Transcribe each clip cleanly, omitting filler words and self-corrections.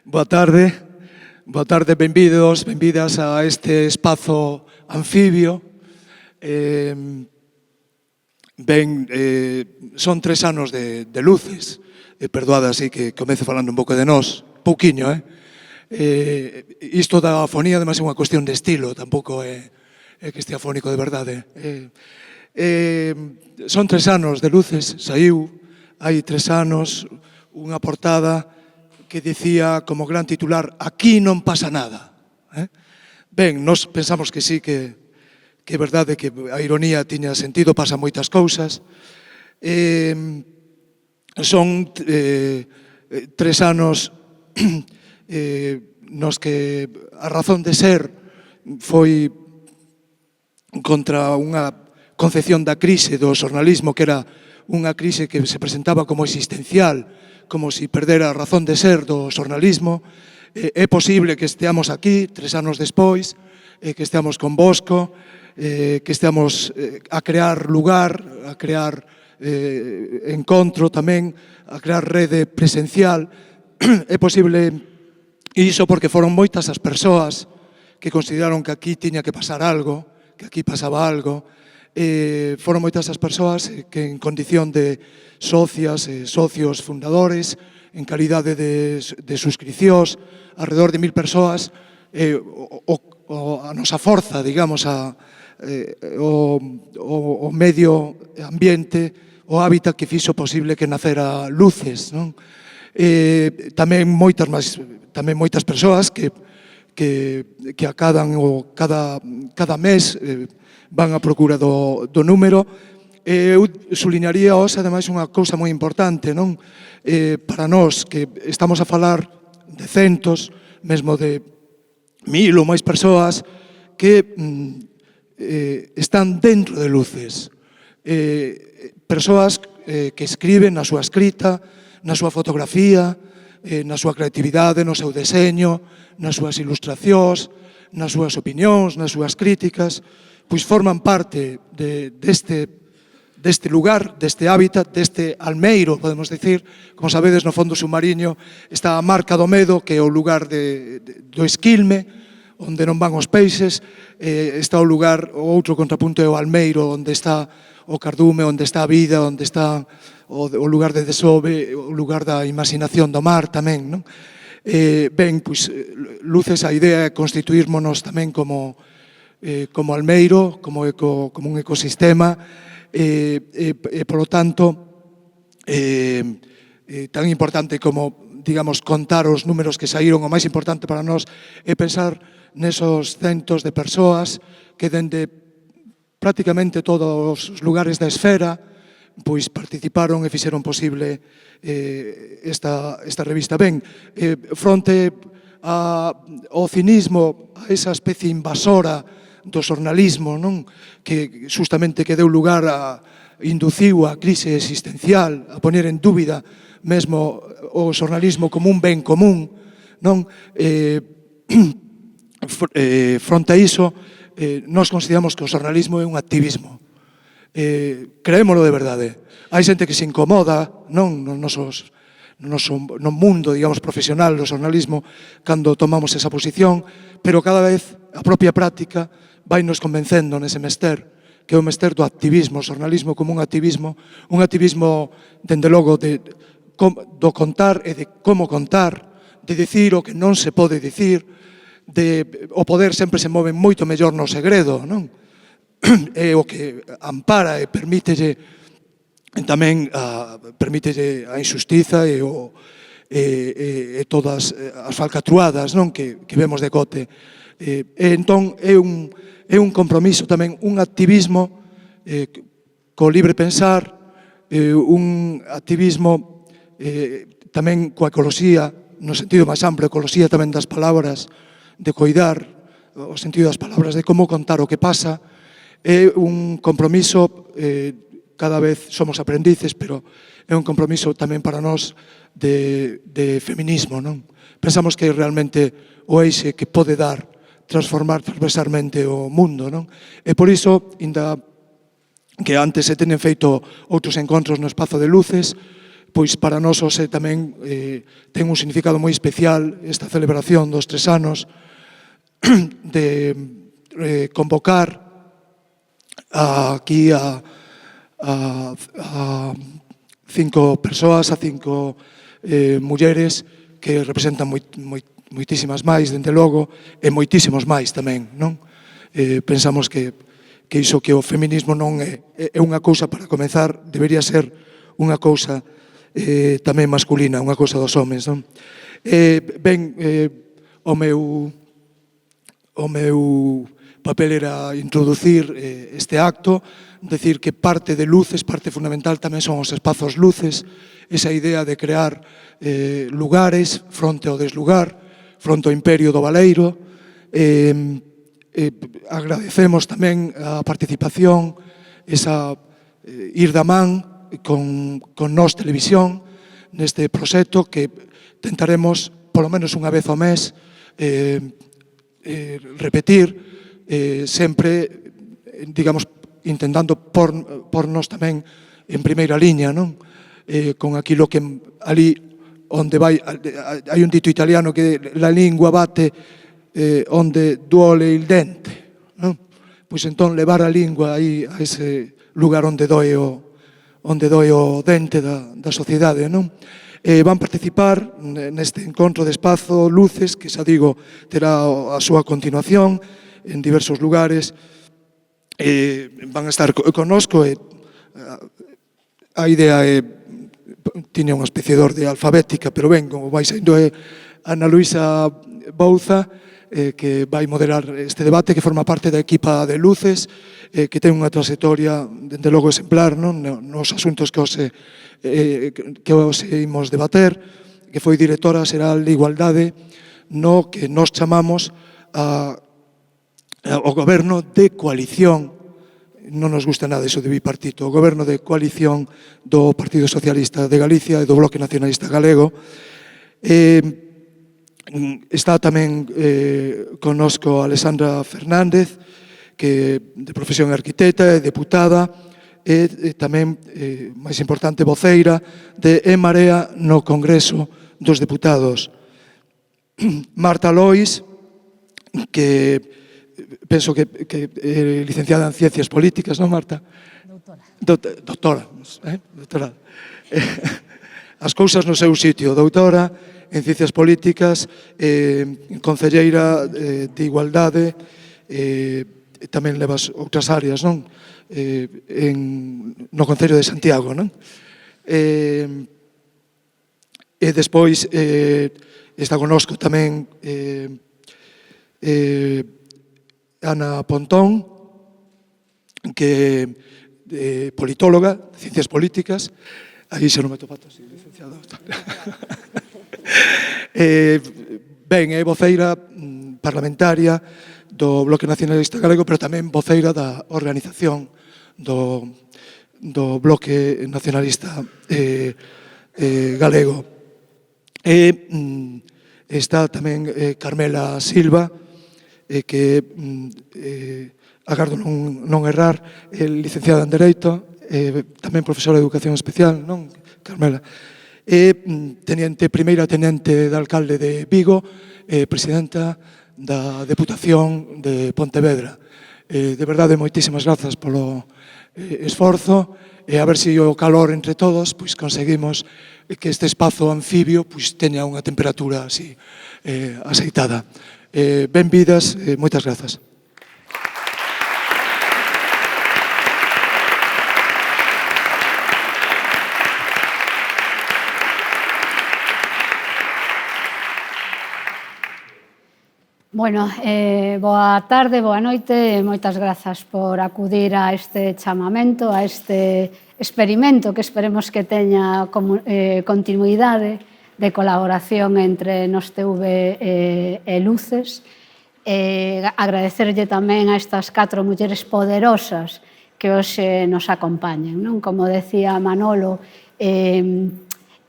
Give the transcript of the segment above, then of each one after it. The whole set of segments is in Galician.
Boa tarde, benvidos, benvidas a este espazo anfibio. Son 3 anos de luces, perdoad así que comece falando un pouco de nós, pouquiño, Isto da afonía, ademais, é unha cuestión de estilo, tampouco é que este afónico de verdade. Son 3 anos de luces, saiu hai 3 anos unha portada que dicía como gran titular: aquí non pasa nada. Ben, nós pensamos que sí, que é verdade que a ironía tiña sentido, pasan moitas cousas. Son 3 anos nos que a razón de ser foi contra unha concepción da crise do xornalismo, que era unha crise que se presentaba como existencial, como si perdera a razón de ser do xornalismo. É posible que esteamos aquí 3 anos despois, que esteamos con Bosco, que esteamos a crear lugar, a crear encontro tamén, a crear rede presencial. É posible iso porque foron moitas as persoas que consideraron que aquí tiña que pasar algo, que aquí pasaba algo. Foron moitas as persoas que en condición de socias e socios fundadores, en calidade de suscricións, alrededor de 1000 persoas, a nosa forza, digamos, o medio ambiente, o hábitat que fixo posible que nacera Luces, non? Tamén moitas persoas que acadan cada mes van á procura do número. Eu suliñaría hoxe, ademais, unha cousa moi importante, non? Para nós, que estamos a falar de centos, mesmo de 1000 ou máis persoas que están dentro de Luces. Persoas que escriben na súa escrita, na súa fotografía, na súa creatividade, no seu deseño, nas súas ilustracións, nas súas opinións, nas súas críticas, pois forman parte deste lugar, deste hábitat, deste almeiro, podemos dicir. Como sabedes, no fondo submarino está a Marca do Medo, que é o lugar do esquilme, onde non van os peixes. Está o lugar, o outro contrapunto é o almeiro, onde está o cardume, onde está a vida, onde está o lugar de desove, o lugar da imaginación do mar tamén, non? Ben, pois, Luces, a idea é constituírmonos tamén como almeiro, como un ecosistema, e, polo tanto, tan importante como, digamos, contar os números que saíron. O máis importante para nós é pensar nesos centos de persoas que dende prácticamente todos os lugares da esfera pois participaron e fixeron posible esta revista. Ben, fronte ao cinismo, a esa especie invasora do xornalismo, non? Que justamente que deu lugar induciu a crise existencial, a poner en dúbida mesmo o xornalismo como un ben común, non? Fronte a iso, nós consideramos que o xornalismo é un activismo. Creémolo de verdade. Hai xente que se incomoda, non? No mundo, digamos, profesional do xornalismo, cando tomamos esa posición, pero cada vez a propia práctica vai nos convencendo nese mester, que é o mester do activismo, o xornalismo como un activismo, dende logo, do contar e de como contar, de dicir o que non se pode dicir, o poder sempre se move moito mellor no segredo, non? É o que ampara e permítelle tamén a injustiza e todas as falcatruadas, non? Que vemos de cote. Entón, é un compromiso tamén, un activismo co libre pensar, un activismo tamén coa ecoloxía, no sentido máis amplo, ecoloxía tamén das palabras, de coidar, o sentido das palabras, de como contar o que pasa. É un compromiso, cada vez somos aprendices, pero é un compromiso tamén para nós de feminismo, non? Pensamos que é realmente o eixe que pode transformar transversalmente o mundo, non? E por iso, inda que antes se tenen feito outros encontros no espazo de Luces, pois para nós hoxe tamén ten un significado moi especial esta celebración dos 3 anos de convocar aquí a 5 persoas, a 5 mulleres que representan moitísimas máis, dende logo, e moitísimos máis tamén, non? Pensamos que iso que o feminismo non é unha cousa para comezar, debería ser unha cousa tamén masculina, unha cousa dos homens, non? Ben, o meu papel era introducir este acto, decir que parte de luces, parte fundamental tamén son os espazos luces, esa idea de crear lugares fronte ao deslugar, fronte ao imperio do baleiro. Agradecemos tamén a participación, esa ir da man con Nós Televisión neste proxecto que tentaremos polo menos unha vez ao mes repetir sempre, digamos, intentando pornos tamén en primeira liña, non? Con aquilo que ali onde vai, hai un dito italiano que la lingua bate onde duole il dente, non? Pois entón levar a lingua aí a ese lugar onde doe o dente da sociedade, non? Van participar neste encontro de espazo Luces, que xa digo, terá a súa continuación en diversos lugares. Van a estar connosco e a idea é tiña unha especie de orde alfabética, pero ben, como vai saindo é Ana Luisa Bouza, que vai moderar este debate, que forma parte da equipa de Luces, que ten unha trayectoria, dende logo, exemplar, non? Nos asuntos que hoxe imos debater, que foi directora xeral de Igualdade, no que nos chamamos ao goberno de coalición. Non nos gusta nada iso de bipartito, o goberno de coalición do Partido Socialista de Galicia e do Bloque Nacionalista Galego. Está tamén connosco Alexandra Fernández, que de profesión arquitecta e deputada, e tamén, máis importante, voceira de En Marea no Congreso dos Deputados. Marta Lois, que penso que é licenciada en Ciencias Políticas, non, Marta? Doutora. Doutora. As cousas no seu sitio. Doutora en Ciencias Políticas, concelleira de Igualdade, tamén levas outras áreas, non? No Concello de Santiago, non? E despois está connosco tamén Ana Pontón, que é politóloga, de Ciencias Políticas. Aí xa non me topato así, licenciado. Ben, é voceira parlamentaria do Bloque Nacionalista Galego, pero tamén voceira da organización do Bloque Nacionalista Galego. Está tamén Carmela Silva, que agardo non errar, é licenciada en Dereito, tamén profesora de Educación Especial, non, Carmela? Primeira tenente de alcalde de Vigo, presidenta da Deputación de Pontevedra. De verdade, moitísimas grazas polo esforzo, e a ver se o calor entre todos conseguimos que este espazo anfibio teña unha temperatura así aceitada. Benvidas, moitas grazas. Bueno, boa tarde, boa noite, e moitas grazas por acudir a este chamamento, a este experimento que esperemos que teña continuidade de colaboración entre Nós TV e Luces. Agradecerlle tamén a estas 4 mulleres poderosas que hoxe nos acompañan. Como decía Manolo,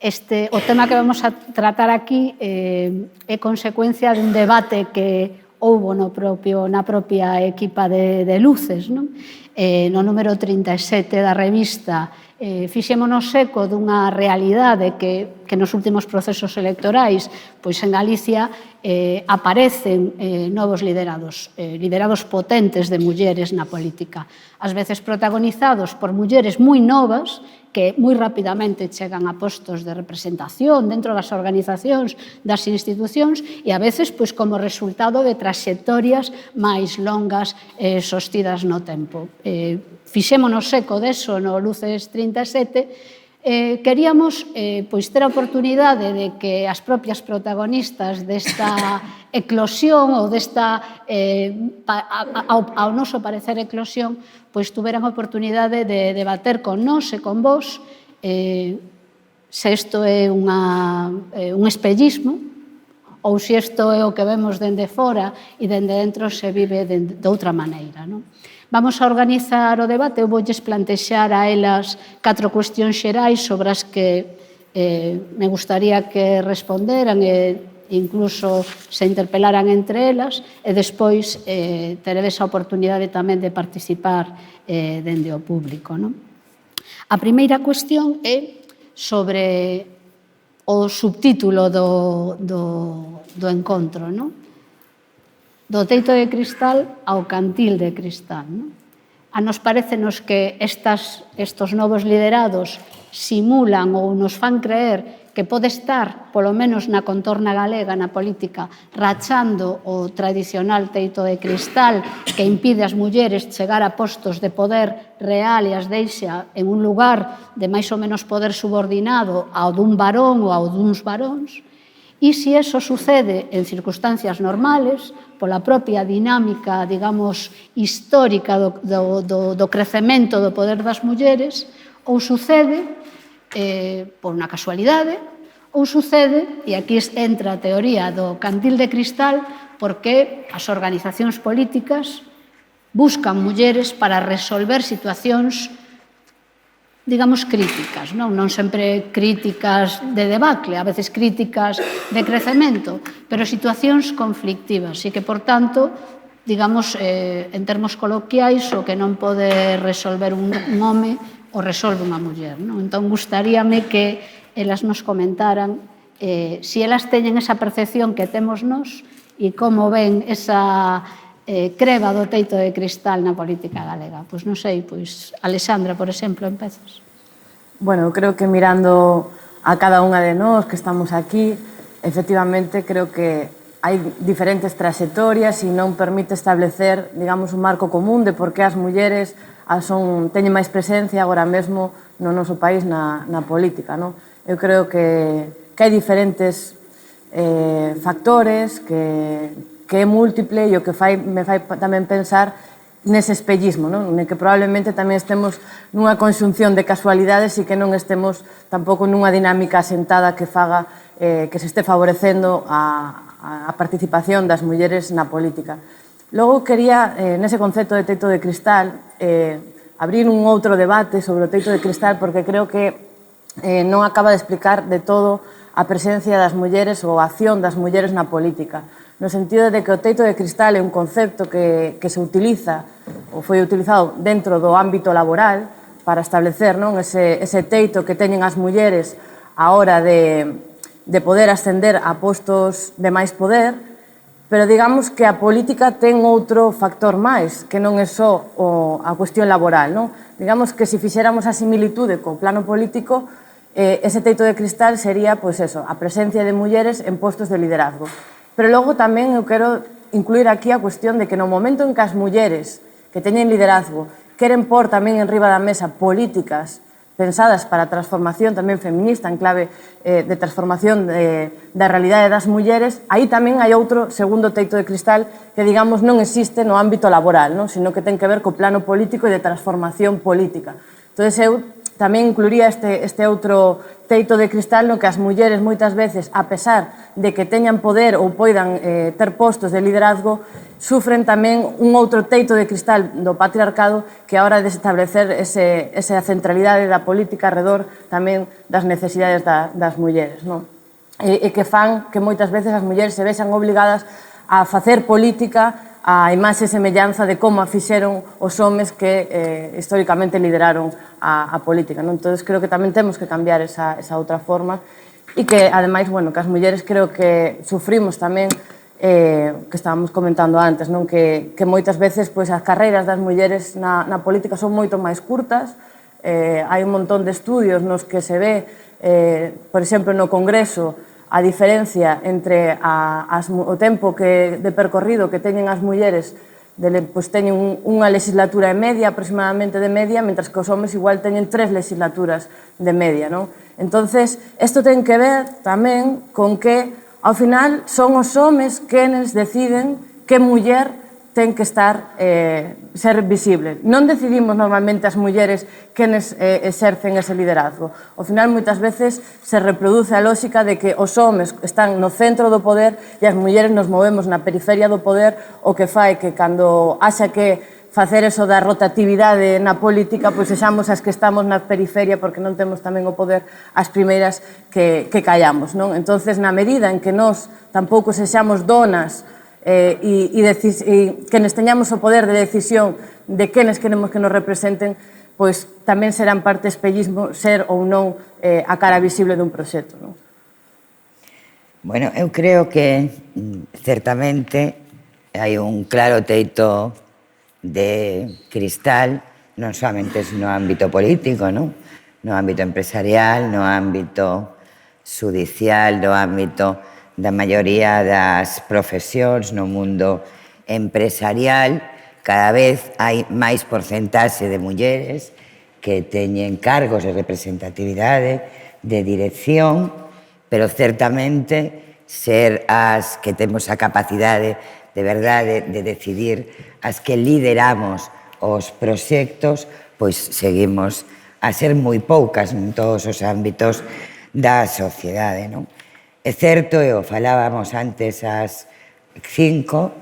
o tema que vamos a tratar aquí é consecuencia dun debate que houbo na propia equipa de Luces, no número 37 da revista Fixémonos eco dunha realidade que nos últimos procesos electorais pois en Galicia aparecen novos liderados potentes de mulleres na política, ás veces protagonizados por mulleres moi novas que moi rapidamente chegan a postos de representación dentro das organizacións, das institucións e a veces pois como resultado de traxectorias máis longas sostidas no tempo. Fixémonos eco deso no Luces 37, queríamos pois ter a oportunidade de que as propias protagonistas desta eclosión ou desta, ao noso parecer, eclosión, pois tuveran a oportunidade de debater con nós e con vos se isto é un espellismo ou se isto é o que vemos dende fora e dende dentro se vive de outra maneira, non? Vamos a organizar o debate, eu voulles plantexar a elas 4 cuestións xerais sobre as que me gustaría que responderan e incluso se interpelaran entre elas e despois teredes a oportunidade tamén de participar dende o público. A primeira cuestión é sobre o subtítulo do encontro, do teito de cristal ao cantil de cristal. A nos parecenos que estos novos liderados simulan ou nos fan creer que pode estar, polo menos na contorna galega, na política, rachando o tradicional teito de cristal que impide ás mulleres chegar a postos de poder real e as deixa en un lugar de máis ou menos poder subordinado ao dun varón ou ao duns varóns. E se eso sucede en circunstancias normales, pola propia dinámica, digamos, histórica do crecemento do poder das mulleres, ou sucede por unha casualidade, ou sucede, e aquí entra a teoría do cantil de cristal, porque as organizacións políticas buscan mulleres para resolver situacións, digamos, críticas, non sempre críticas de debacle, a veces críticas de crecemento, pero situacións conflictivas e que, por tanto, digamos, en termos coloquiais, o que non pode resolver un home o resolve unha muller. Entón, gustaríame que elas nos comentaran se elas teñen esa percepción que temos nós e como ven esa creba do teito de cristal na política galega. Pois non sei, pois Alexandra, por exemplo, empezas. Bueno, creo que mirando a cada unha de nós que estamos aquí, efectivamente creo que hai diferentes trayectorias e non permite establecer, digamos, un marco común de por que as mulleres teñen máis presencia agora mesmo no noso país na política. Eu creo que hai diferentes factores, que é múltiple e o que me fai tamén pensar nese espellismo, que probablemente tamén estemos nunha conxunción de casualidades e que non estemos tampouco nunha dinámica asentada que faga que se este favorecendo a participación das mulleres na política. Logo quería, nese concepto de teito de cristal, abrir un outro debate sobre o teito de cristal porque creo que non acaba de explicar de todo a presencia das mulleres ou a acción das mulleres na política, no sentido de que o teito de cristal é un concepto que se utiliza ou foi utilizado dentro do ámbito laboral para establecer ese teito que teñen as mulleres a hora de poder ascender a postos de máis poder, pero digamos que a política ten outro factor máis, que non é só a cuestión laboral. Digamos que se fixéramos a similitude co plano político, ese teito de cristal sería a presencia de mulleres en postos de liderazgo. Pero logo tamén eu quero incluir aquí a cuestión de que no momento en que as mulleres que teñen liderazgo queren pôr tamén en riba da mesa políticas pensadas para a transformación tamén feminista en clave de transformación da realidade das mulleres, aí tamén hai outro segundo teito de cristal que, digamos, non existe no ámbito laboral, sino que ten que ver co plano político e de transformación política. Entón, eu tamén incluiría este outro teito de cristal no que as mulleres moitas veces, a pesar de que teñan poder ou poidan ter postos de liderazgo, sufren tamén un outro teito de cristal do patriarcado que a hora de establecer esa centralidade da política alrededor tamén das necesidades das mulleres. E que fan que moitas veces as mulleres se vexan obligadas a facer política a imaxe e semellanza de como a fixeron os homes que históricamente lideraron a política. Entón, creo que tamén temos que cambiar esa outra forma e que, ademais, que as mulleres creo que sufrimos tamén que estábamos comentando antes, que moitas veces as carreiras das mulleres na política son moito máis curtas. Hai un montón de estudios nos que se ve, por exemplo, no Congreso, a diferencia entre o tempo de percorrido que teñen as mulleres, teñen unha legislatura e media, aproximadamente de media, mentras que os homes igual teñen 3 legislaturas de media. Entonces, isto ten que ver tamén con que, ao final, son os homes quenes deciden que muller ten que ser visible. Non decidimos normalmente as mulleres quenes exercen ese liderazgo. Ao final, moitas veces, se reproduce a lógica de que os homes están no centro do poder e as mulleres nos movemos na periferia do poder, o que fai que cando haxa que facer eso da rotatividade na política, pois sexamos as que estamos na periferia porque non temos tamén o poder as primeiras que callamos. Entonces, na medida en que nós tampouco sexamos donas e quenes teñamos o poder de decisión de quenes queremos que nos representen, pois tamén serán parte espellismo ser ou non a cara visible dun proxecto. Bueno, eu creo que certamente hai un claro teito de cristal, non somente no ámbito político, no ámbito empresarial, no ámbito judicial, no ámbito da maioría das profesións, no mundo empresarial. Cada vez hai máis porcentaxe de mulleres que teñen cargos de representatividade, de dirección, pero certamente ser as que temos a capacidade de verdade de decidir, as que lideramos os proxectos, pois seguimos a ser moi poucas en todos os ámbitos da sociedade, non? É certo, e o falábamos antes ás 5,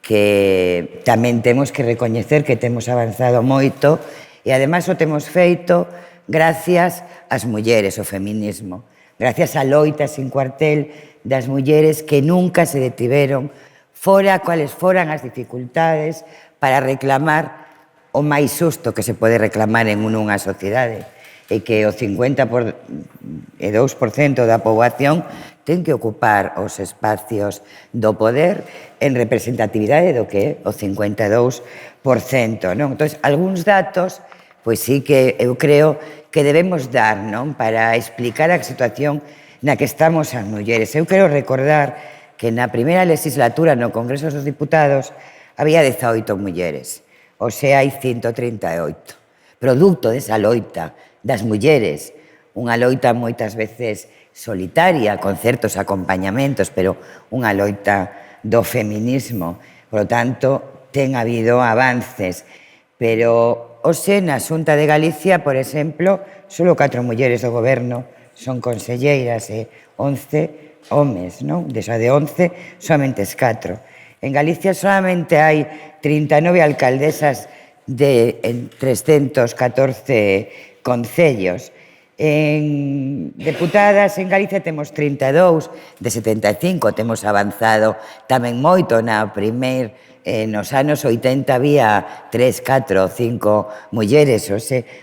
que tamén temos que recoñecer que temos avanzado moito e ademais o temos feito gracias ás mulleres, o feminismo, gracias á loita sin cuartel das mulleres que nunca se detiveron fora cuales foran as dificultades para reclamar o máis xusto que se pode reclamar en unha sociedade, e que o 52% da poboación ten que ocupar os espacios do poder en representatividade do que é o 52%. Entón, algúns datos, pois sí que eu creo que debemos dar para explicar a situación na que estamos as mulleres. Eu quero recordar que na primeira legislatura no Congreso dos Diputados había 18 mulleres, o sea, hai 138. Producto desa loita das mulleres, unha loita moitas veces solitaria, con certos acompañamentos, pero unha loita do feminismo. Por lo tanto, ten habido avances. Pero hoxe na Xunta de Galicia, por exemplo, só 4 mulleres do goberno son conselleiras e 11 homes, non? Desa de 11, somente 4. En Galicia solamente hai 39 alcaldesas de 314 concellos. En deputadas en Galicia temos 32 de 75, temos avanzado tamén moito. Nos anos 80 había 3, 4, 5 mulleres,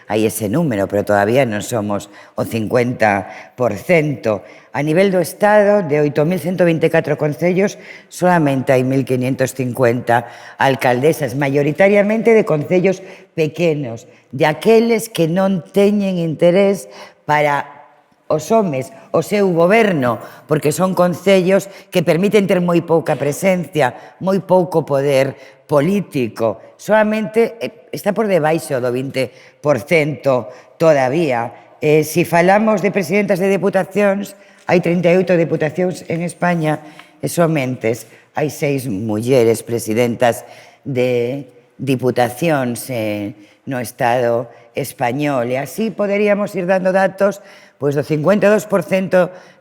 hai ese número, pero todavía non somos o 50%. A nivel do Estado, de 8.124 concellos, solamente hai 1.550 alcaldesas, maioritariamente de concellos pequenos, de aqueles que non teñen interés para os homes, o seu goberno, porque son concellos que permiten ter moi pouca presencia, moi pouco poder político. Solamente está por debaixo do 20% todavía. Se falamos de presidentas de deputacións, hai 38 deputacións en España e somente hai 6 mulleres presidentas de diputacións no Estado español. E así poderíamos ir dando datos pois do 52%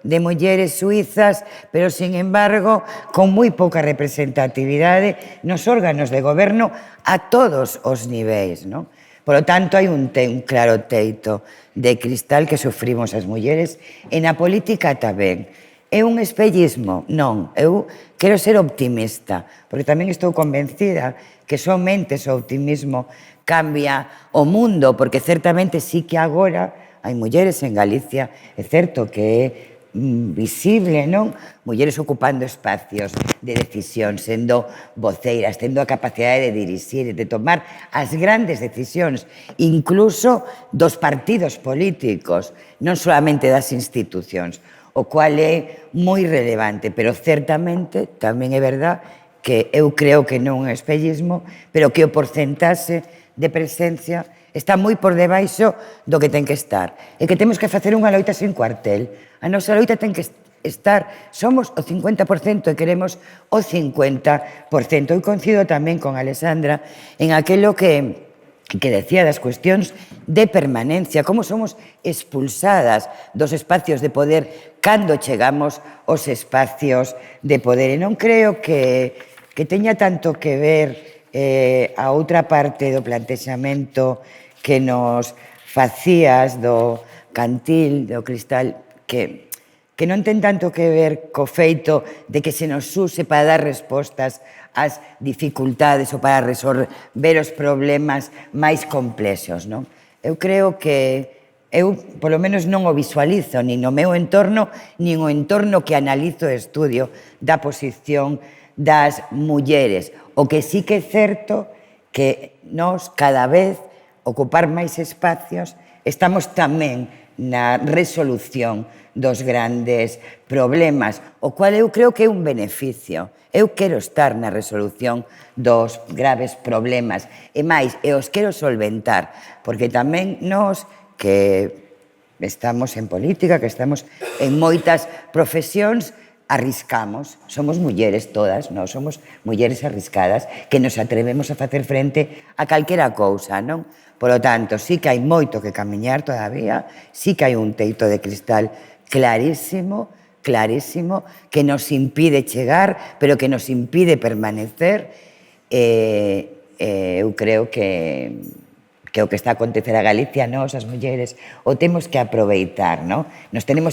de mulleres suizas, pero, sin embargo, con moi pouca representatividade nos órganos de goberno a todos os niveis, non? Por lo tanto, hai un claro teito de cristal que sufrimos as mulleres e na política tamén. É un espellismo? Non, eu quero ser optimista, porque tamén estou convencida que somente o optimismo cambia o mundo, porque certamente sí que agora hai mulleres en Galicia, é certo que é visible, non? Mulleres ocupando espacios de decisión, sendo voceiras, tendo a capacidade de dirixir, de tomar as grandes decisións, incluso dos partidos políticos, non solamente das institucións, o cual é moi relevante, pero certamente tamén é verdad que eu creo que non é espellismo, pero que o porcentaxe de presencia está moi por debaixo do que ten que estar. E que temos que facer unha loita sin cuartel. A nosa loita ten que estar, somos o 50% e queremos o 50%. Eu coincido tamén con Alexandra en aquelo que decía das cuestións de permanencia, como somos expulsadas dos espacios de poder cando chegamos aos espacios de poder. E non creo que teña tanto que ver a outra parte do plantexamento que nos facías do Cantil, do Cristal, que non ten tanto que ver co feito de que se nos use para dar respostas ás dificultades ou para resolver os problemas máis complexos, non? Eu creo que eu, polo menos, non o visualizo nin no meu entorno, nin o entorno que analizo e estudio da posición das mulleres. O que sí que é certo que nós, cada vez, ocupar máis espacios, estamos tamén na resolución dos grandes problemas, o cual eu creo que é un beneficio. Eu quero estar na resolución dos graves problemas, e máis, e os quero solventar, porque tamén nós que estamos en política, que estamos en moitas profesións, arriscamos, somos mulleres todas, nós somos mulleres arriscadas, que nos atrevemos a facer frente a calquera cousa, non? Por lo tanto, sí que hai moito que camiñar todavía, sí que hai un teito de cristal clarísimo, clarísimo, que nos impide chegar, pero que nos impide permanecer. Eu creo que o que está a acontecer a Galicia, nós, as mulleres, o temos que aproveitar, non?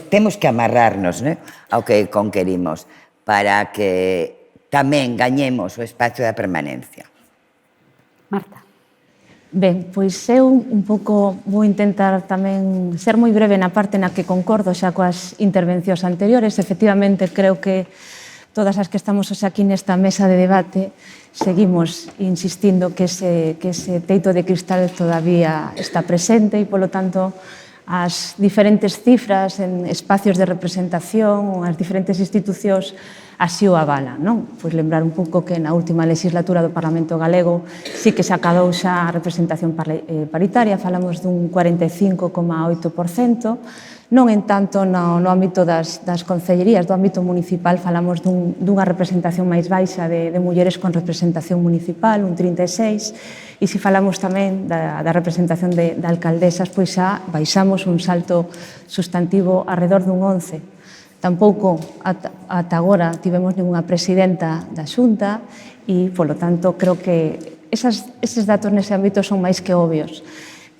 Temos que amarrarnos, non? Ao que conquerimos, para que tamén gañemos o espacio da permanencia. Marta. Ben, pois eu un pouco vou intentar tamén ser moi breve na parte na que concordo xa coas intervencións anteriores. Efectivamente, creo que todas as que estamos hoxe aquí nesta mesa de debate seguimos insistindo que ese teito de cristal todavía está presente e, polo tanto, as diferentes cifras en espacios de representación, as diferentes institucións así o avalan, non? Pois lembrar un pouco que na última legislatura do Parlamento Galego sí que se acadou xa a representación paritaria, falamos dun 45,8%, non en tanto no ámbito das concellerías, do ámbito municipal, falamos dunha representación máis baixa de mulleres con representación municipal, un 36%, e se falamos tamén da representación de alcaldesas, pois xa baixamos un salto sustantivo alrededor dun 11%. Tampouco ata agora tivemos ninguna presidenta da Xunta e, polo tanto, creo que eses datos nese ámbito son máis que obvios.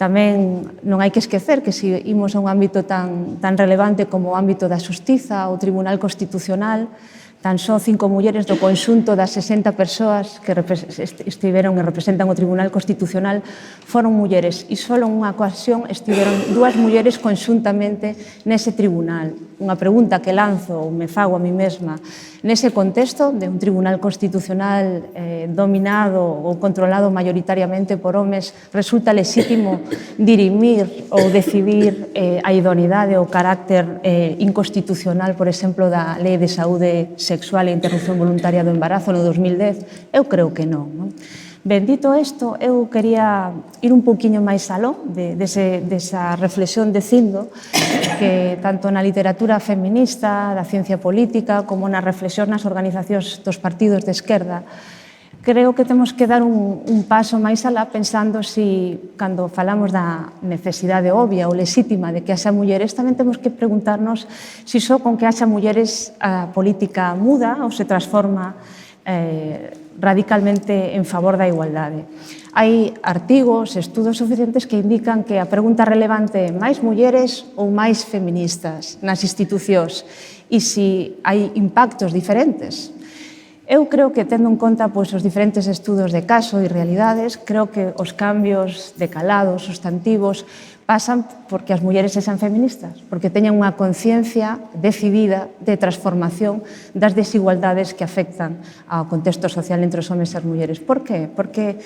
Tamén non hai que esquecer que se imos a un ámbito tan relevante como o ámbito da Xustiza, o Tribunal Constitucional, tan só 5 mulleres do conxunto das 60 persoas que estiveron e representan o Tribunal Constitucional foron mulleres e só en unha ocasión estiveron 2 mulleres conxuntamente nese tribunal. Unha pregunta que lanzo ou me fago a mí mesma, nese contexto de un Tribunal Constitucional dominado ou controlado maioritariamente por homes, resulta lexítimo dirimir ou decidir a idoneidade ou carácter inconstitucional, por exemplo, da Lei de Saúde Sexual e Interrupción Voluntaria do Embarazo no 2010? Eu creo que non. Ben, dito isto, eu quería ir un pouquiño máis aló desa reflexión dicindo que tanto na literatura feminista, da ciencia política, como na reflexión nas organizacións dos partidos de esquerda, creo que temos que dar un paso máis alá pensando si, cando falamos da necesidade obvia ou lexítima de que haxa mulleres, tamén temos que preguntarnos si só con que haxa mulleres a política muda ou se transforma radicalmente en favor da igualdade. Hai artigos, estudos suficientes que indican que a pregunta relevante é máis mulleres ou máis feministas nas institucións. e se hai impactos diferentes. Eu creo que, tendo en conta os diferentes estudos de caso e realidades, creo que os cambios de calado, substantivos, pasan porque as mulleres sexan feministas, porque teñan unha conciencia decidida de transformación das desigualdades que afectan ao contexto social entre os homes e as mulleres. Por qué? Porque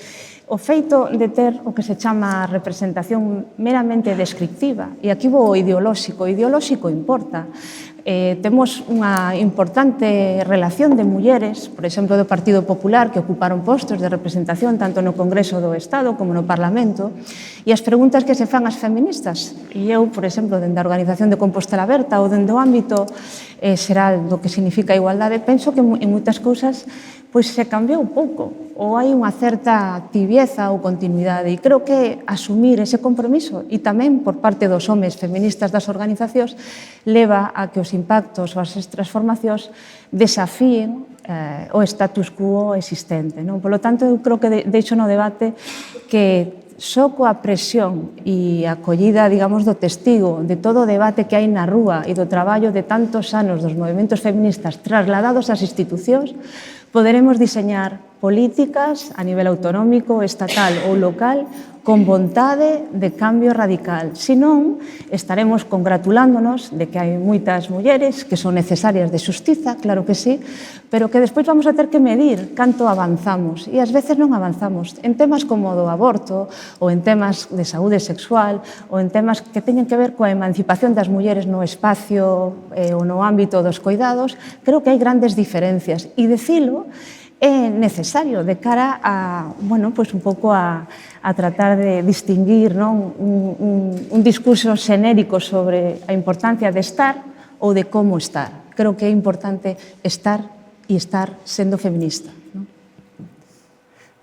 o feito de ter o que se chama representación meramente descriptiva, e aquí vou o ideolóxico importa. Temos unha importante relación de mulleres, por exemplo, do Partido Popular, que ocuparon postos de representación tanto no Congreso do Estado como no Parlamento, e as preguntas que se fan as feministas. E eu, por exemplo, dende a Organización de Compostela Aberta ou dende o ámbito xeral do que significa a igualdade, penso que en moitas cousas pois se cambiou pouco, ou hai unha certa tibieza ou continuidade, e creo que asumir ese compromiso, e tamén por parte dos homes feministas das organizacións, leva a que os impactos ou as transformacións desafíen o status quo existente. Por lo tanto, eu creo que deixo no debate que só coa presión e a acollida, digamos, do testigo de todo o debate que hai na rúa e do traballo de tantos anos dos movimentos feministas trasladados ás institucións, poderemos diseñar políticas a nivel autonómico, estatal ou local con vontade de cambio radical. Se non, estaremos congratulándonos de que hai moitas mulleres que son necesarias de xustiza, claro que sí, pero que despois vamos a ter que medir canto avanzamos. E ás veces non avanzamos en temas como do aborto, ou en temas de saúde sexual, ou en temas que teñen que ver coa emancipación das mulleres no espacio ou no ámbito dos coidados. Creo que hai grandes diferencias. E dicilo é necesario de cara a, bueno, pues un pouco a tratar de distinguir, non, un discurso xenérico sobre a importancia de estar ou de como estar. Creo que é importante estar e estar sendo feminista.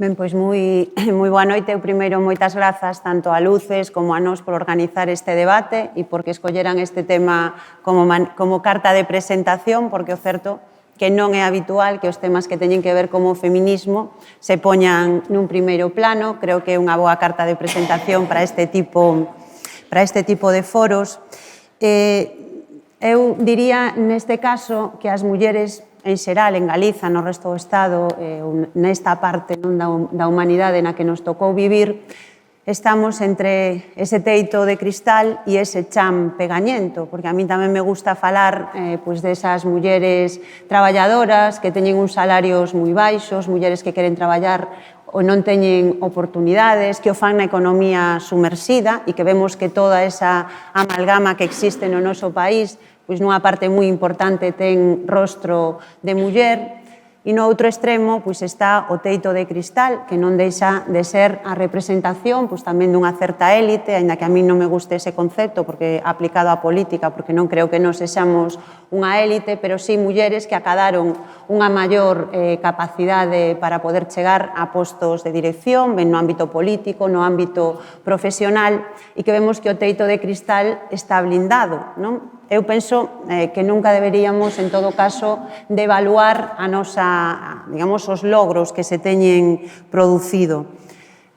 Ben, pois moi boa noite. Eu primeiro moitas grazas tanto a Luces como a nós por organizar este debate e porque escolleran este tema como carta de presentación, porque o certo que non é habitual que os temas que teñen que ver como feminismo se poñan nun primeiro plano. Creo que é unha boa carta de presentación para este tipo de foros. Eu diría neste caso que as mulleres en xeral, en Galiza, no resto do Estado, nesta parte da humanidade na que nos tocou vivir, estamos entre ese teito de cristal e ese chan pegañento, porque a mí tamén me gusta falar desas mulleres traballadoras que teñen uns salarios moi baixos, mulleres que queren traballar ou non teñen oportunidades, que o fan na economía sumersida e que vemos que toda esa amalgama que existe no noso país, pois nunha parte moi importante ten rostro de muller. E no outro extremo está o teito de cristal, que non deixa de ser a representación tamén dunha certa élite, aínda que a mí non me guste ese concepto porque aplicado á política, porque non creo que nos sexamos unha élite, pero sí mulleres que acadaron unha maior capacidade para poder chegar a postos de dirección, ben no ámbito político, no ámbito profesional, e que vemos que o teito de cristal está blindado, non? Eu penso que nunca deberíamos, en todo caso, devaluar a nosa, digamos, os logros que se teñen producido.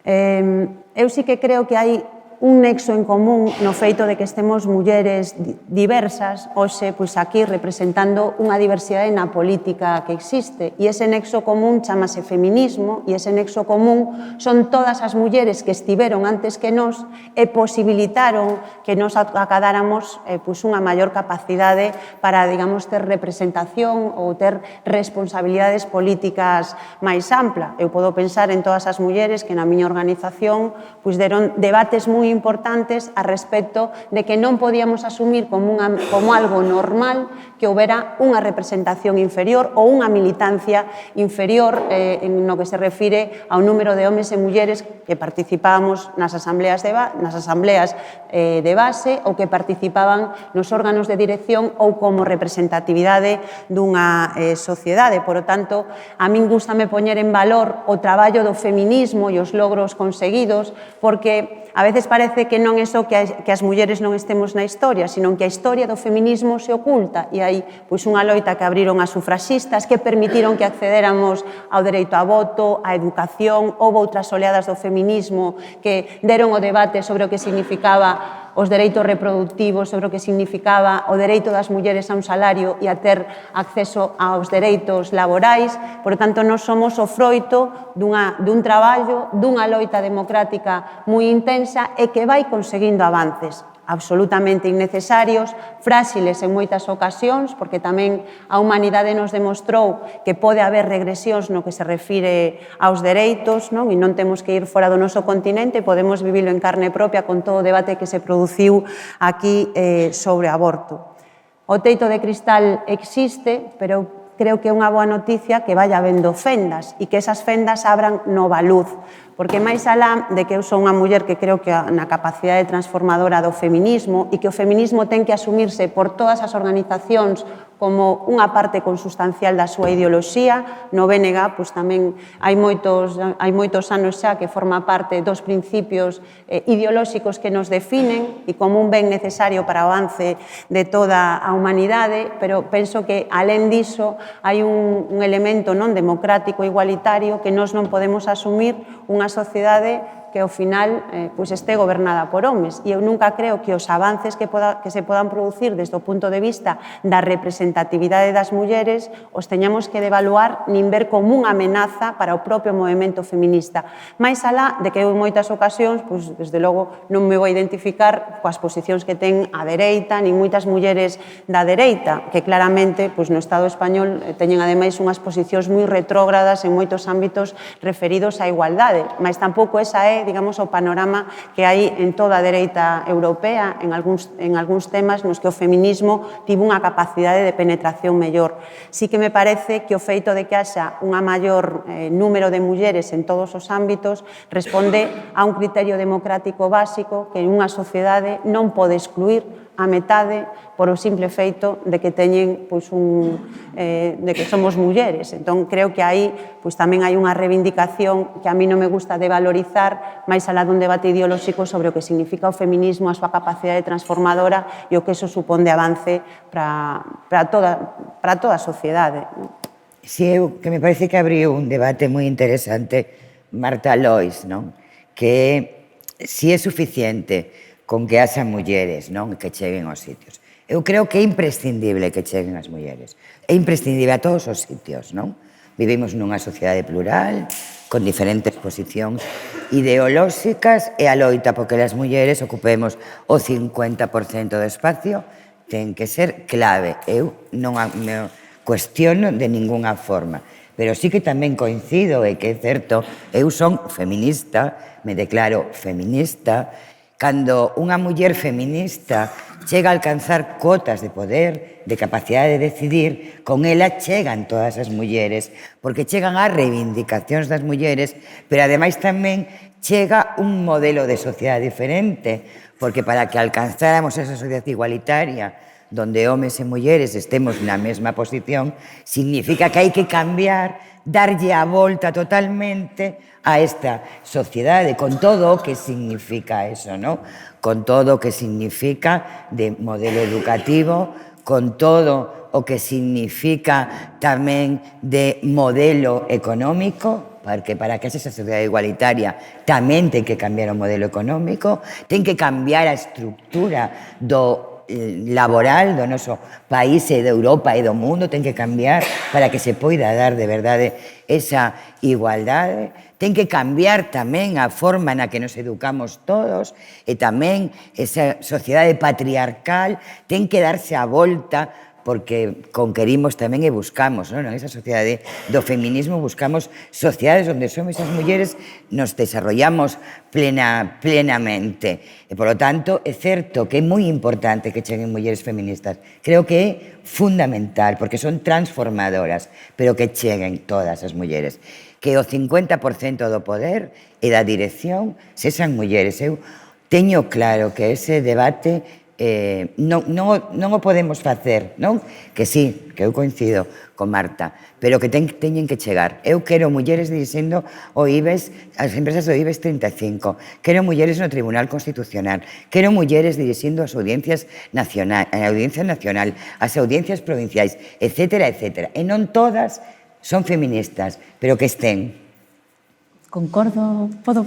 Eu sí que creo que hai un nexo en común no feito de que estemos mulleres diversas, hoxe, aquí representando unha diversidade na política que existe. E ese nexo común chamase feminismo, e ese nexo común son todas as mulleres que estiveron antes que nós e posibilitaron que nos acadáramos unha maior capacidade para, digamos, ter representación ou ter responsabilidades políticas máis ampla. Eu podo pensar en todas as mulleres que na miña organización deron debates moi importantes a respecto de que non podíamos asumir como algo normal que houbera unha representación inferior ou unha militancia inferior no que se refire ao número de homes e mulleres que participábamos nas asambleas de base ou que participaban nos órganos de dirección ou como representatividade dunha sociedade. Por lo tanto, a min gústame poñer en valor o traballo do feminismo e os logros conseguidos, porque a veces parece que non é só que as mulleres non estemos na historia, sino que a historia do feminismo se oculta e hai unha loita que abriron as sufraxistas que permitiron que accedéramos ao dereito a voto, á educación, houve outras oleadas do feminismo que deron o debate sobre o que significaba os dereitos reproductivos, sobre o que significaba o dereito das mulleres a un salario e a ter acceso aos dereitos laborais. Por tanto, nós somos o froito dun traballo, dunha loita democrática moi intensa e que vai conseguindo avances absolutamente innecesarios, fráxiles en moitas ocasións, porque tamén a humanidade nos demostrou que pode haber regresións no que se refire aos dereitos, non? E non temos que ir fora do noso continente, podemos vivilo en carne propia con todo o debate que se produciu aquí sobre aborto. O teito de cristal existe, pero creo que é unha boa noticia que vaya habendo fendas e que esas fendas abran nova luz, porque máis alá de que eu sou unha muller que creo que na capacidade transformadora do feminismo e que o feminismo ten que asumirse por todas as organizacións como unha parte consustancial da súa ideoloxía. No BNG, pois tamén hai moitos anos xa que forma parte dos principios ideolóxicos que nos definen e como un ben necesario para o avance de toda a humanidade, pero penso que, alén diso, hai un elemento non democrático e igualitario que nós non podemos asumir unha sociedade que ao final este gobernada por homes. E eu nunca creo que os avances que se podan producir desde o punto de vista da representatividade das mulleres os teñamos que devaluar nin ver como unha amenaza para o propio movimento feminista. Mais alá de que eu en moitas ocasións, desde logo, non me vou identificar coas posicións que ten a dereita, nin moitas mulleres da dereita, que claramente no Estado español teñen ademais unhas posicións moi retrógradas en moitos ámbitos referidos á igualdade, mas tampouco esa é, digamos, o panorama que hai en toda a dereita europea en algúns temas nos que o feminismo tivo unha capacidade de penetración mellor. Sí que me parece que o feito de que haxa unha maior número de mulleres en todos os ámbitos responde a un criterio democrático básico que unha sociedade non pode excluir a metade por o simple feito de que teñen de que somos mulleres. Entón, creo que aí tamén hai unha reivindicación que a mí non me gusta de valorizar máis alá dun debate ideolóxico sobre o que significa o feminismo, a súa capacidade transformadora e o que eso supón de avance para toda a sociedade. Si que me parece que abriu un debate moi interesante Marta Lois, non? Que si é suficiente con que haxan mulleres, non, que cheguen aos sitios. Eu creo que é imprescindible que cheguen as mulleres. É imprescindible a todos os sitios, non? Vivimos nunha sociedade plural, con diferentes posicións ideolóxicas e a loita porque as mulleres ocupemos o 50% do espacio ten que ser clave. Eu non me cuestiono de ninguna forma. Pero sí que tamén coincido e que é certo, eu son feminista, me declaro feminista. Cando unha muller feminista chega a alcanzar cotas de poder, de capacidade de decidir, con ela chegan todas as mulleres, porque chegan as reivindicacións das mulleres, pero ademais tamén chega un modelo de sociedade diferente, porque para que alcanzáramos esa sociedade igualitaria, donde homes e mulleres estemos na mesma posición, significa que hai que cambiar, darlle a volta totalmente a esta sociedade, con todo o que significa eso, ¿no? Con todo o que significa de modelo educativo, con todo o que significa tamén de modelo económico, porque para que esa sociedade igualitaria tamén ten que cambiar o modelo económico, ten que cambiar a estructura do laboral do noso país e de Europa e do mundo, ten que cambiar para que se poida dar de verdade esa igualdade. Ten que cambiar tamén a forma na que nos educamos todos e tamén esa sociedade patriarcal ten que darse a volta porque conquerimos tamén e buscamos, non? En esa sociedade do feminismo buscamos sociedades onde somos as mulleres nos desarrollamos plenamente. E, polo tanto, é certo que é moi importante que cheguen mulleres feministas. Creo que é fundamental, porque son transformadoras, pero que cheguen todas as mulleres. Que o 50% do poder e da dirección sexan mulleres. Eu teño claro que ese debate non o podemos facer, non? Que sí, que eu coincido con Marta, pero que teñen que chegar. Eu quero mulleres dirixindo o IBEX, as empresas do IBEX 35, quero mulleres no Tribunal Constitucional, quero mulleres dirixindo as audiencias nacional, a Audiencia Nacional, as audiencias provinciais, etcétera, etcétera. E non todas son feministas, pero que estén. Concordo, podo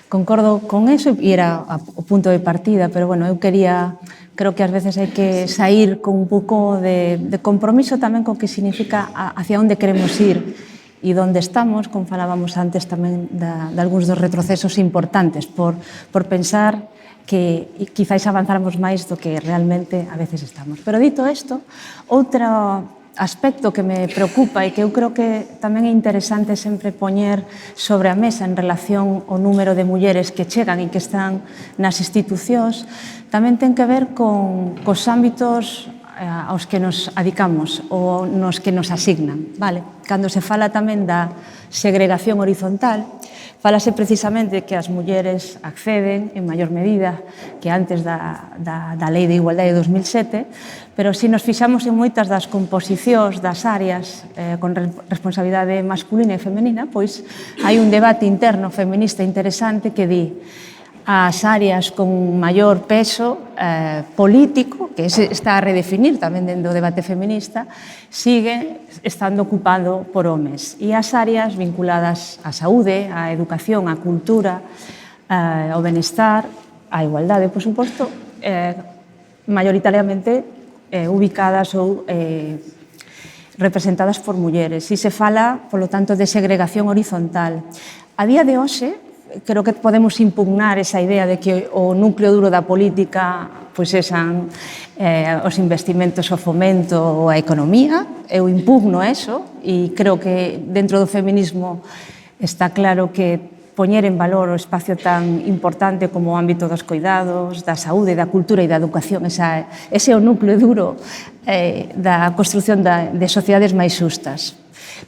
Concordo con eso e era o punto de partida, pero bueno, eu creo que ás veces hai que sair con un pouco de compromiso tamén con que significa hacia onde queremos ir e onde estamos, como falábamos antes tamén de algúns dos retrocesos importantes, por pensar que quizáis avanzáramos máis do que realmente a veces estamos. Pero dito isto, outro aspecto que me preocupa e que eu creo que tamén é interesante sempre poñer sobre a mesa en relación ao número de mulleres que chegan e que están nas institucións, tamén ten que ver cos ámbitos aos que nos adicamos ou nos que nos asignan. Vale? Cando se fala tamén da segregación horizontal, falase precisamente que as mulleres acceden en maior medida que antes da Lei de Igualdade de 2007, pero se nos fixamos en moitas das composicións das áreas con responsabilidade masculina e femenina, pois hai un debate interno feminista interesante que di as áreas con maior peso político, que se está a redefinir tamén dentro do debate feminista, sigue estando ocupado por homes. E as áreas vinculadas á saúde, á educación, á cultura, ao benestar, á igualdade, por suposto, maioritariamente ubicadas ou representadas por mulleres. E se fala, polo tanto, de segregación horizontal. A día de hoxe, creo que podemos impugnar esa idea de que o núcleo duro da política pois esan os investimentos ao fomento ou a economía. Eu impugno eso e creo que dentro do feminismo está claro que poñer en valor o espacio tan importante como o ámbito dos cuidados, da saúde, da cultura e da educación, ese é o núcleo duro da construción de sociedades máis xustas.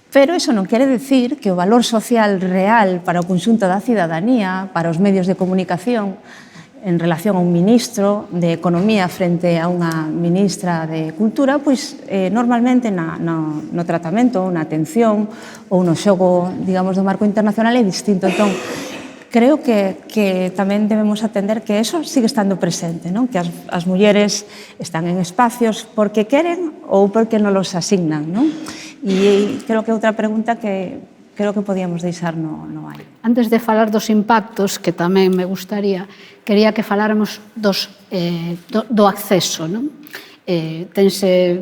Pero eso non quere decir que o valor social real para o conxunto da cidadanía, para os medios de comunicación, en relación a un ministro de Economía frente a unha ministra de Cultura, pois normalmente no tratamento, na atención ou no xogo, digamos, do marco internacional é distinto. Entón, creo que tamén debemos atender que eso sigue estando presente, non? Que as mulleres están en espacios porque queren ou porque non los asignan, non? E creo que outra pregunta que creo que podíamos deixar no aire. Antes de falar dos impactos, que tamén me gustaría, quería que faláramos do acceso, non? Tense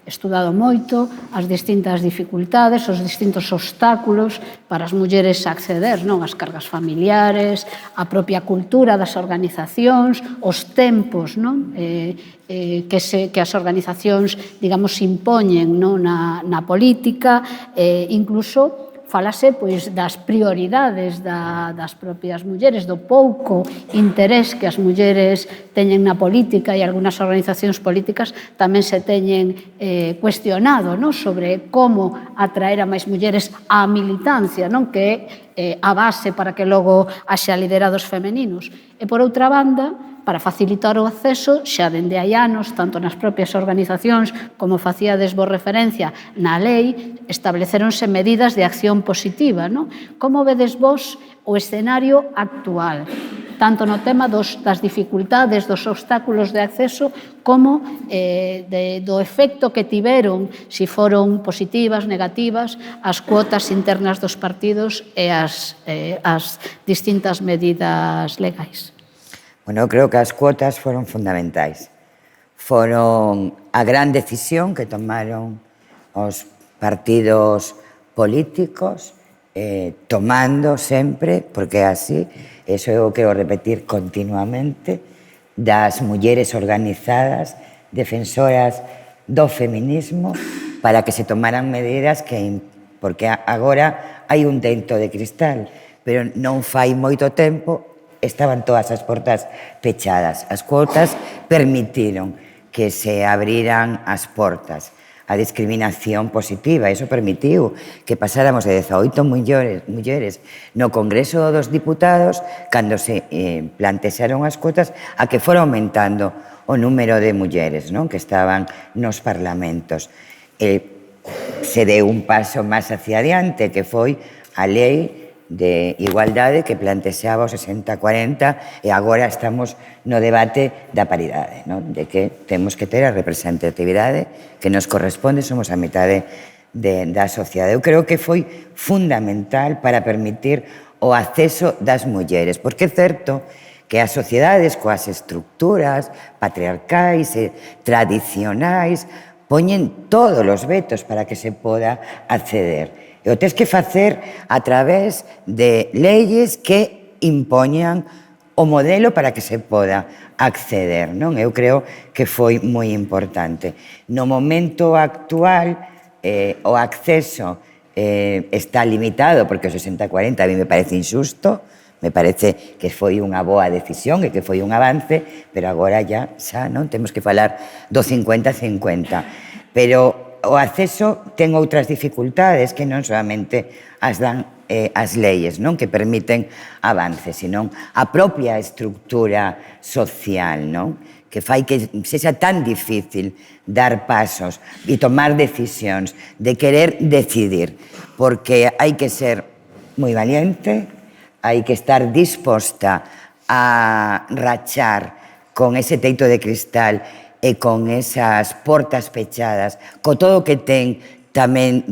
estudado moito as distintas dificultades, os distintos obstáculos para as mulleres acceder, non? As cargas familiares, a propia cultura das organizacións, os tempos, non? Que as organizacións, digamos, impoñen, non? Na política, incluso falase pois das prioridades das propias mulleres, do pouco interés que as mulleres teñen na política, e algunhas organizacións políticas tamén se teñen cuestionado, non? Sobre como atraer a máis mulleres á militancia, non? Que é a base para que logo haxa liderados femeninos. E por outra banda, para facilitar o acceso, xa dende hai anos, tanto nas propias organizacións como facíades vos referencia na lei, estableceronse medidas de acción positiva, non? Como vedes vos o escenario actual, tanto no tema das dificultades, dos obstáculos de acceso, como do efecto que tiveron, se foron positivas, negativas, as cuotas internas dos partidos e as distintas medidas legais? Bueno, creo que as cuotas foron fundamentais. Foron a gran decisión que tomaron os partidos políticos, tomando sempre, porque é así, eso eu quero repetir continuamente, das mulleres organizadas, defensoras do feminismo, para que se tomaran medidas porque agora hai un teito de cristal, pero non fai moito tempo estaban todas as portas pechadas. As cuotas permitiron que se abriran as portas. A discriminación positiva, eso permitiu que pasáramos de 18 mulleres no Congreso dos Diputados cando se plantexaron as cuotas a que fora aumentando o número de mulleres, non? Que estaban nos parlamentos. Se deu un paso máis hacia adiante, que foi a lei de igualdade que plantexaba o 60-40 e agora estamos no debate da paridade, non? De que temos que ter a representatividade que nos corresponde, somos a metade da sociedade. Eu creo que foi fundamental para permitir o acceso das mulleres, porque é certo que as sociedades coas estructuras patriarcais e tradicionais poñen todos os vetos para que se poda acceder. E o tens que facer a través de leyes que impoñan o modelo para que se poda acceder, non? Eu creo que foi moi importante. No momento actual, o acceso está limitado, porque o 60-40 a mí me parece injusto, me parece que foi unha boa decisión e que foi un avance, pero agora xa non temos que falar do 50-50. Pero o acceso ten outras dificultades que non solamente as dan as leyes, non, que permiten avances, senón a propia estructura social, non, que fai que sexa tan difícil dar pasos e tomar decisións, de querer decidir, porque hai que ser moi valiente, hai que estar disposta a rachar con ese teito de cristal e con esas portas pechadas, co todo o que ten tamén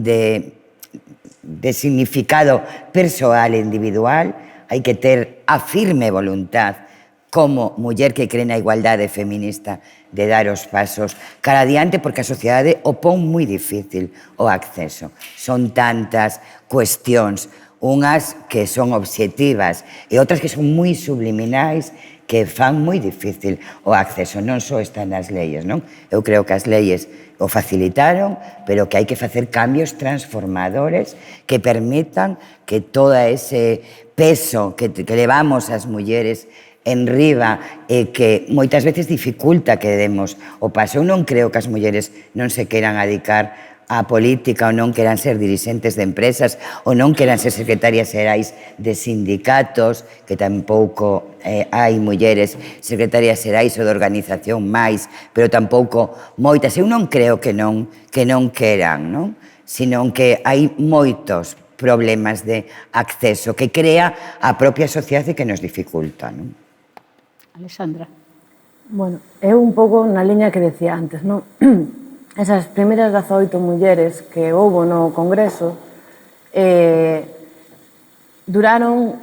de significado persoal e individual, hai que ter a firme voluntad como muller que cree na igualdade feminista de dar os pasos cara adiante, porque a sociedade o pon moi difícil o acceso. Son tantas cuestións, unhas que son obxectivas e outras que son moi subliminais, que fan moi difícil o acceso. Non só están nas leyes, non? Eu creo que as leyes o facilitaron, pero que hai que facer cambios transformadores que permitan que todo ese peso que levamos as mulleres en riba e que moitas veces dificulta que demos o paso. Eu non creo que as mulleres non se queran adicar a política ou non queran ser dirixentes de empresas ou non queran ser secretarias xerais de sindicatos, que tampouco hai mulleres secretarias xerais ou de organización máis, pero tampouco moitas. Eu non creo que non queran, non? Senón que hai moitos problemas de acceso que crea a propia sociedade que nos dificulta, non? Alexandra. Bueno, é un pouco na liña que decía antes, non? Esas primeiras 18 mulleres que houbo no Congreso duraron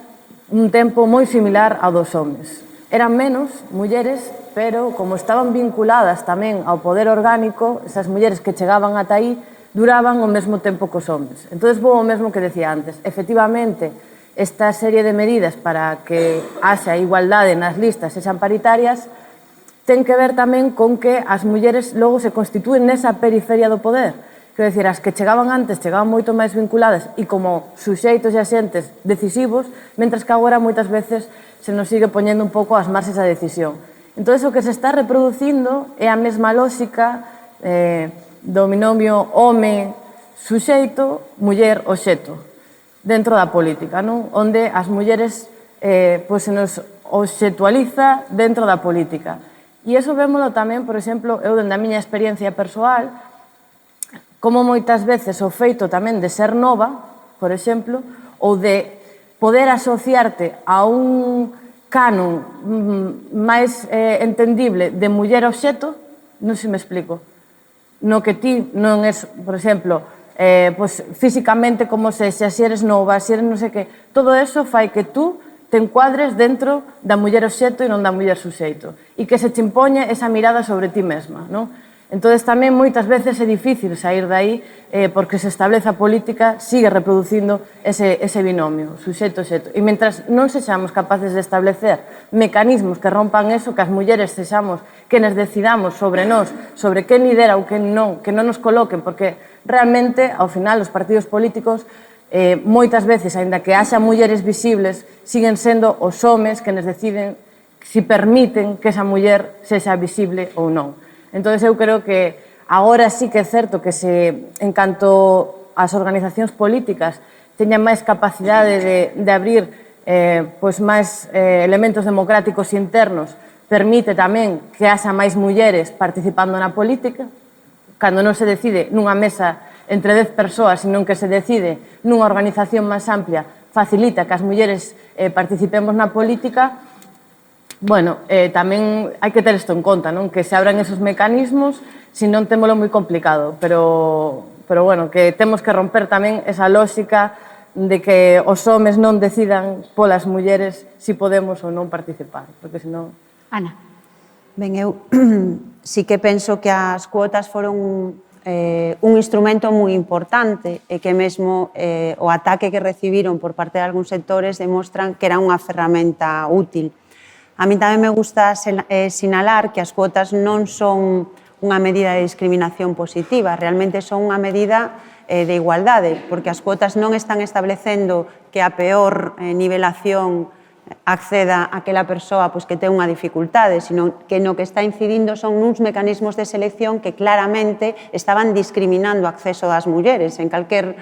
un tempo moi similar ao dos homes. Eran menos mulleres, pero como estaban vinculadas tamén ao poder orgánico, esas mulleres que chegaban ata aí duraban o mesmo tempo que os homes. Entón, vou o mesmo que decía antes. Efectivamente, esta serie de medidas para que haxa igualdade nas listas e sexan paritarias ten que ver tamén con que as mulleres logo se constitúen nesa periferia do poder. Quero dicir, as que chegaban antes chegaban moito máis vinculadas e como suxeitos e axentes decisivos, mentras que agora moitas veces se nos sigue poñendo un pouco as marxes da decisión. Entón, o que se está reproducindo é a mesma lógica do binomio home-suxeito, muller-oxeto dentro da política, non? Onde as mulleres se nos oxetualiza dentro da política. E iso vémolo tamén, por exemplo, eu dende a miña experiencia persoal, como moitas veces o feito tamén de ser nova, por exemplo, ou de poder asociarte a un canon máis entendible de muller obxeto, non se me explico, no que ti non és, por exemplo, físicamente como se eres nova, se eres non sei que, todo eso fai que tú te encuadres dentro da muller obxeto e non da muller suxeito, e que se te impoña esa mirada sobre ti mesma, non? Entón, tamén moitas veces é difícil sair dai porque se establece a política, sigue reproducindo ese binomio, suxeito-xeto. E mentras non sexamos capaces de establecer mecanismos que rompan eso, que as mulleres sexamos, que nos decidamos sobre nós, sobre quen lidera ou quen non, que non nos coloquen, porque realmente, ao final, os partidos políticos moitas veces, aínda que haxa mulleres visibles, siguen sendo os homes que nos deciden si permiten que esa muller sexa visible ou non. Entón, eu creo que agora sí que é certo que en canto as organizacións políticas teñan máis capacidade de abrir máis elementos democráticos internos, permite tamén que haxa máis mulleres participando na política, cando non se decide nunha mesa entre 10 persoas, senón que se decide nunha organización máis amplia, facilita que as mulleres participemos na política. Bueno, tamén hai que ter isto en conta, non? Que se abran esos mecanismos, se non témolo moi complicado, pero bueno, que temos que romper tamén esa lógica de que os homes non decidan polas mulleres si podemos ou non participar, porque senón... Ana. Ben, eu sí que penso que as cuotas foron un instrumento moi importante e que mesmo o ataque que recibiron por parte de algúns sectores demostran que era unha ferramenta útil. A mí tamén me gusta sinalar que as cuotas non son unha medida de discriminación positiva, realmente son unha medida de igualdade, porque as cuotas non están establecendo que a peor nivelación acceda aquela persoa pois, que ten unha dificultade, sino que no que está incidindo son uns mecanismos de selección que claramente estaban discriminando o acceso das mulleres. En calquer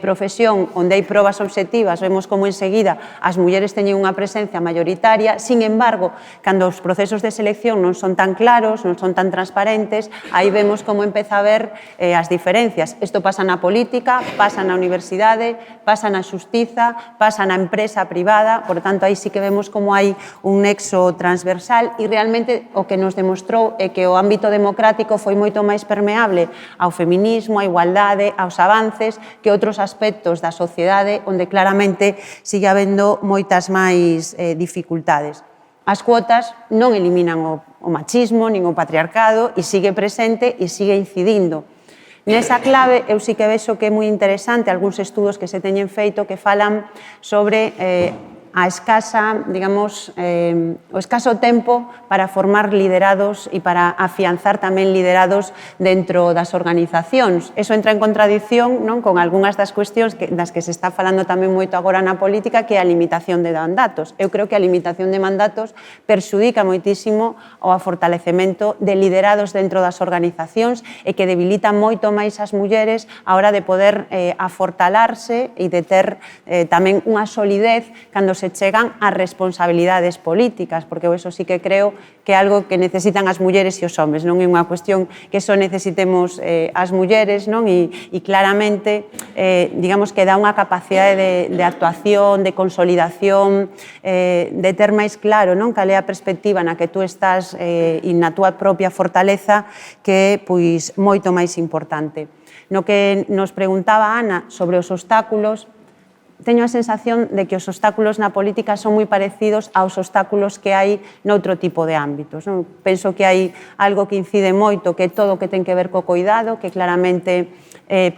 profesión onde hai probas obxectivas, vemos como enseguida as mulleres teñen unha presencia mayoritaria, sin embargo, cando os procesos de selección non son tan claros, non son tan transparentes, aí vemos como empeza a ver as diferencias. Isto pasa na política, pasa na universidade, pasa na xustiza, pasa na empresa privada, por tanto, aí sí que vemos como hai un nexo transversal e realmente o que nos demostrou é que o ámbito democrático foi moito máis permeable ao feminismo, á igualdade, aos avances que outros aspectos da sociedade onde claramente sigue habendo moitas máis dificultades. As cuotas non eliminan o machismo nin o patriarcado e sigue presente e sigue incidindo. Nesa clave, eu sí que vexo que é moi interesante algúns estudos que se teñen feito que falan sobre a escasa, digamos, o escaso tempo para formar liderados e para afianzar tamén liderados dentro das organizacións. Eso entra en contradición non con algunhas das cuestións das que se está falando tamén moito agora na política, que é a limitación de mandatos. Eu creo que a limitación de mandatos perxudica moitísimo o fortalecemento de liderados dentro das organizacións e que debilita moito máis as mulleres a hora de poder afortalarse e de ter tamén unha solidez cando se chegan ás responsabilidades políticas, porque eso sí que creo que é algo que necesitan as mulleres e os homes, non é unha cuestión que só necesitemos as mulleres, non? E claramente, digamos que dá unha capacidade de actuación, de consolidación, de ter máis claro, non? Cal é a perspectiva na que tú estás e na túa propia fortaleza, que é pois moito máis importante. No que nos preguntaba Ana sobre os obstáculos, teño a sensación de que os obstáculos na política son moi parecidos aos obstáculos que hai noutro tipo de ámbitos. Non? Penso que hai algo que incide moito, que é todo o que ten que ver co coidado, que claramente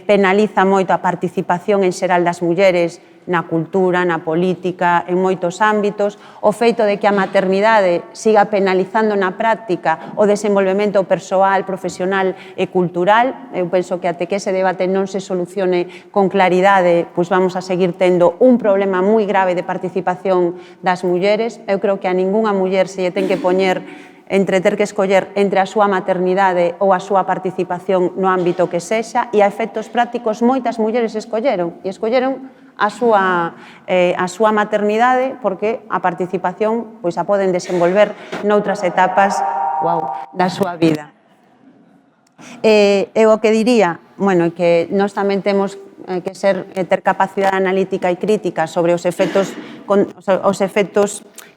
penaliza moito a participación en xeral das mulleres na cultura, na política, en moitos ámbitos, o feito de que a maternidade siga penalizando na práctica o desenvolvemento persoal, profesional e cultural. Eu penso que até que ese debate non se solucione con claridade, pois vamos a seguir tendo un problema moi grave de participación das mulleres. Eu creo que a ningunha muller se lle ten que poñer entre ter que escoller entre a súa maternidade ou a súa participación no ámbito que sexa, e a efectos prácticos moitas mulleres escolleron a súa maternidade porque a participación pois a poden desenvolver noutras etapas da súa vida. Eu o que diría, bueno, que nós tamén temos que ter capacidade analítica e crítica sobre os efectos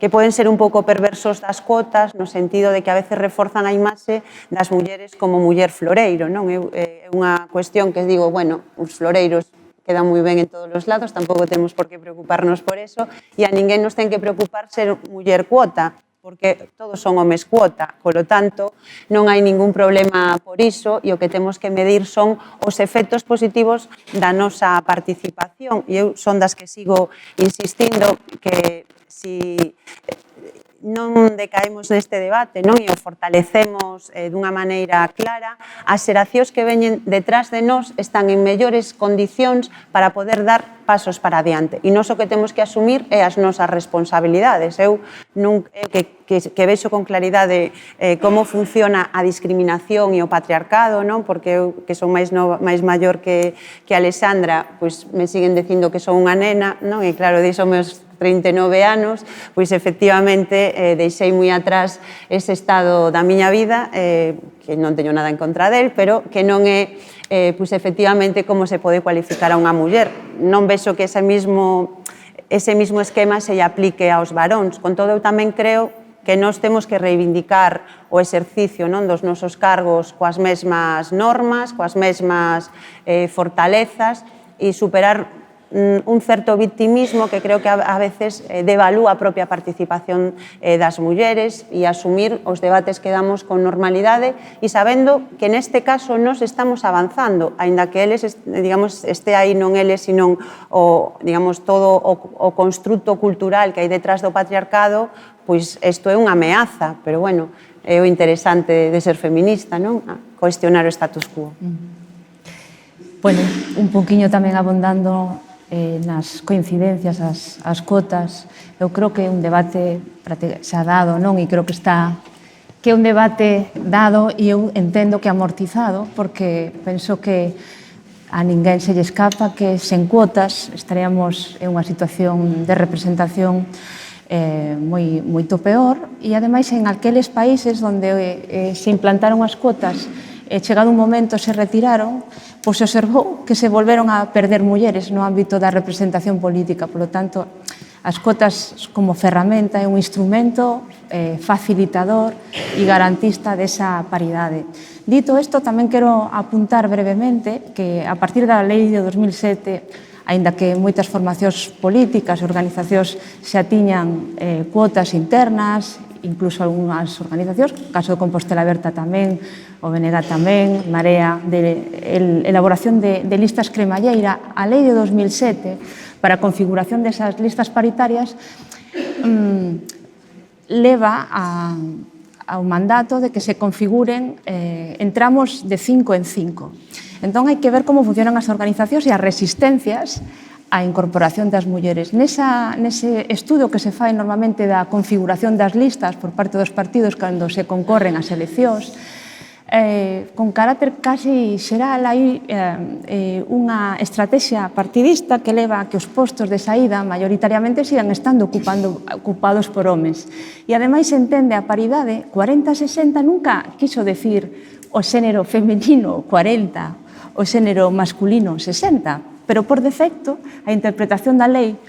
que poden ser un pouco perversos das cuotas, no sentido de que a veces reforzan a imaxe das mulleres como muller floreiro, non? É unha cuestión que digo, bueno, os floreiros quedan moi ben en todos os lados, tampouco temos por que preocuparnos por eso, e a ninguén nos ten que preocupar ser muller cuota, porque todos son homes cuota, polo tanto, non hai ningún problema por iso, e o que temos que medir son os efectos positivos da nosa participación, e eu son das que sigo insistindo que si non decaemos neste debate, non, e o fortalecemos dunha maneira clara, as xeracións que veñen detrás de nós están en mellores condicións para poder dar pasos para adiante. E nós o que temos que asumir é as nosas responsabilidades. Eu que vexo con claridade como funciona a discriminación e o patriarcado, non? Porque eu, que son máis maior que Alexandra, pois me siguen dicindo que son unha nena, non? E claro, dixo meus 39 anos, pois efectivamente deixei moi atrás ese estado da miña vida, que non teño nada en contra del, pero que non é, pois efectivamente, como se pode cualificar a unha muller. Non vexo que ese mismo esquema se lle aplique aos varóns. Con todo, eu tamén creo que nós temos que reivindicar o exercicio, non, dos nosos cargos coas mesmas normas, coas mesmas fortalezas, e superar un certo victimismo que creo que a veces devalúa a propia participación das mulleres e asumir os debates que damos con normalidade e sabendo que neste caso nos estamos avanzando, aínda que eles, digamos, este aí non eles, sino o, digamos, todo o construto cultural que hai detrás do patriarcado, pois isto é unha ameaza, pero bueno, é o interesante de ser feminista, non? Cuestionar o status quo. Bueno, un poquinho tamén abondando nas coincidencias, as cotas, eu creo que é un debate xa dado, non? E creo que é un debate dado e eu entendo que amortizado, porque penso que a ninguén se lle escapa que sen cuotas estaríamos en unha situación de representación moito peor, e ademais en aqueles países onde se implantaron as cuotas e chegado un momento se retiraron, pois se observou que se volveron a perder mulleres no ámbito da representación política. Por lo tanto, as cotas como ferramenta é un instrumento facilitador e garantista desa paridade. Dito isto, tamén quero apuntar brevemente que a partir da lei de 2007, aínda que moitas formacións políticas e organizacións xa tiñan cuotas internas, incluso algunhas organizacións, o caso de Compostela Aberta tamén, o BNG tamén, Marea, de elaboración de listas cremalleira, a lei de 2007 para a configuración desas listas paritarias leva ao mandato de que se configuren en tramos de 5 en 5. Entón, hai que ver como funcionan as organizacións e as resistencias a incorporación das mulleres. Nese estudo que se fai normalmente da configuración das listas por parte dos partidos cando se concorren as eleccións, con carácter casi xeral hai unha estrategia partidista que leva a que os postos de saída maioritariamente sigan estando ocupados por homes. E ademais se entende a paridade 40-60 nunca quiso decir o xénero femenino 40, o xénero masculino 60, pero por defecto a interpretación da lei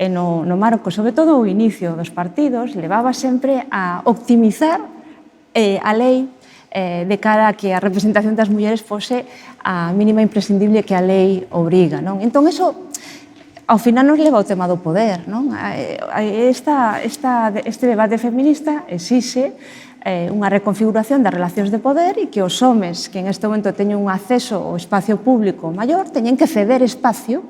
no marco, sobre todo o inicio dos partidos, levaba sempre a optimizar a lei de cara a que a representación das mulleres fose a mínima imprescindible que a lei obriga, non? Entón, eso, ao final, nos leva ao tema do poder, non? Este debate feminista exixe unha reconfiguración das relacións de poder e que os homes que en este momento teñen un acceso ao espacio público maior teñen que ceder espacio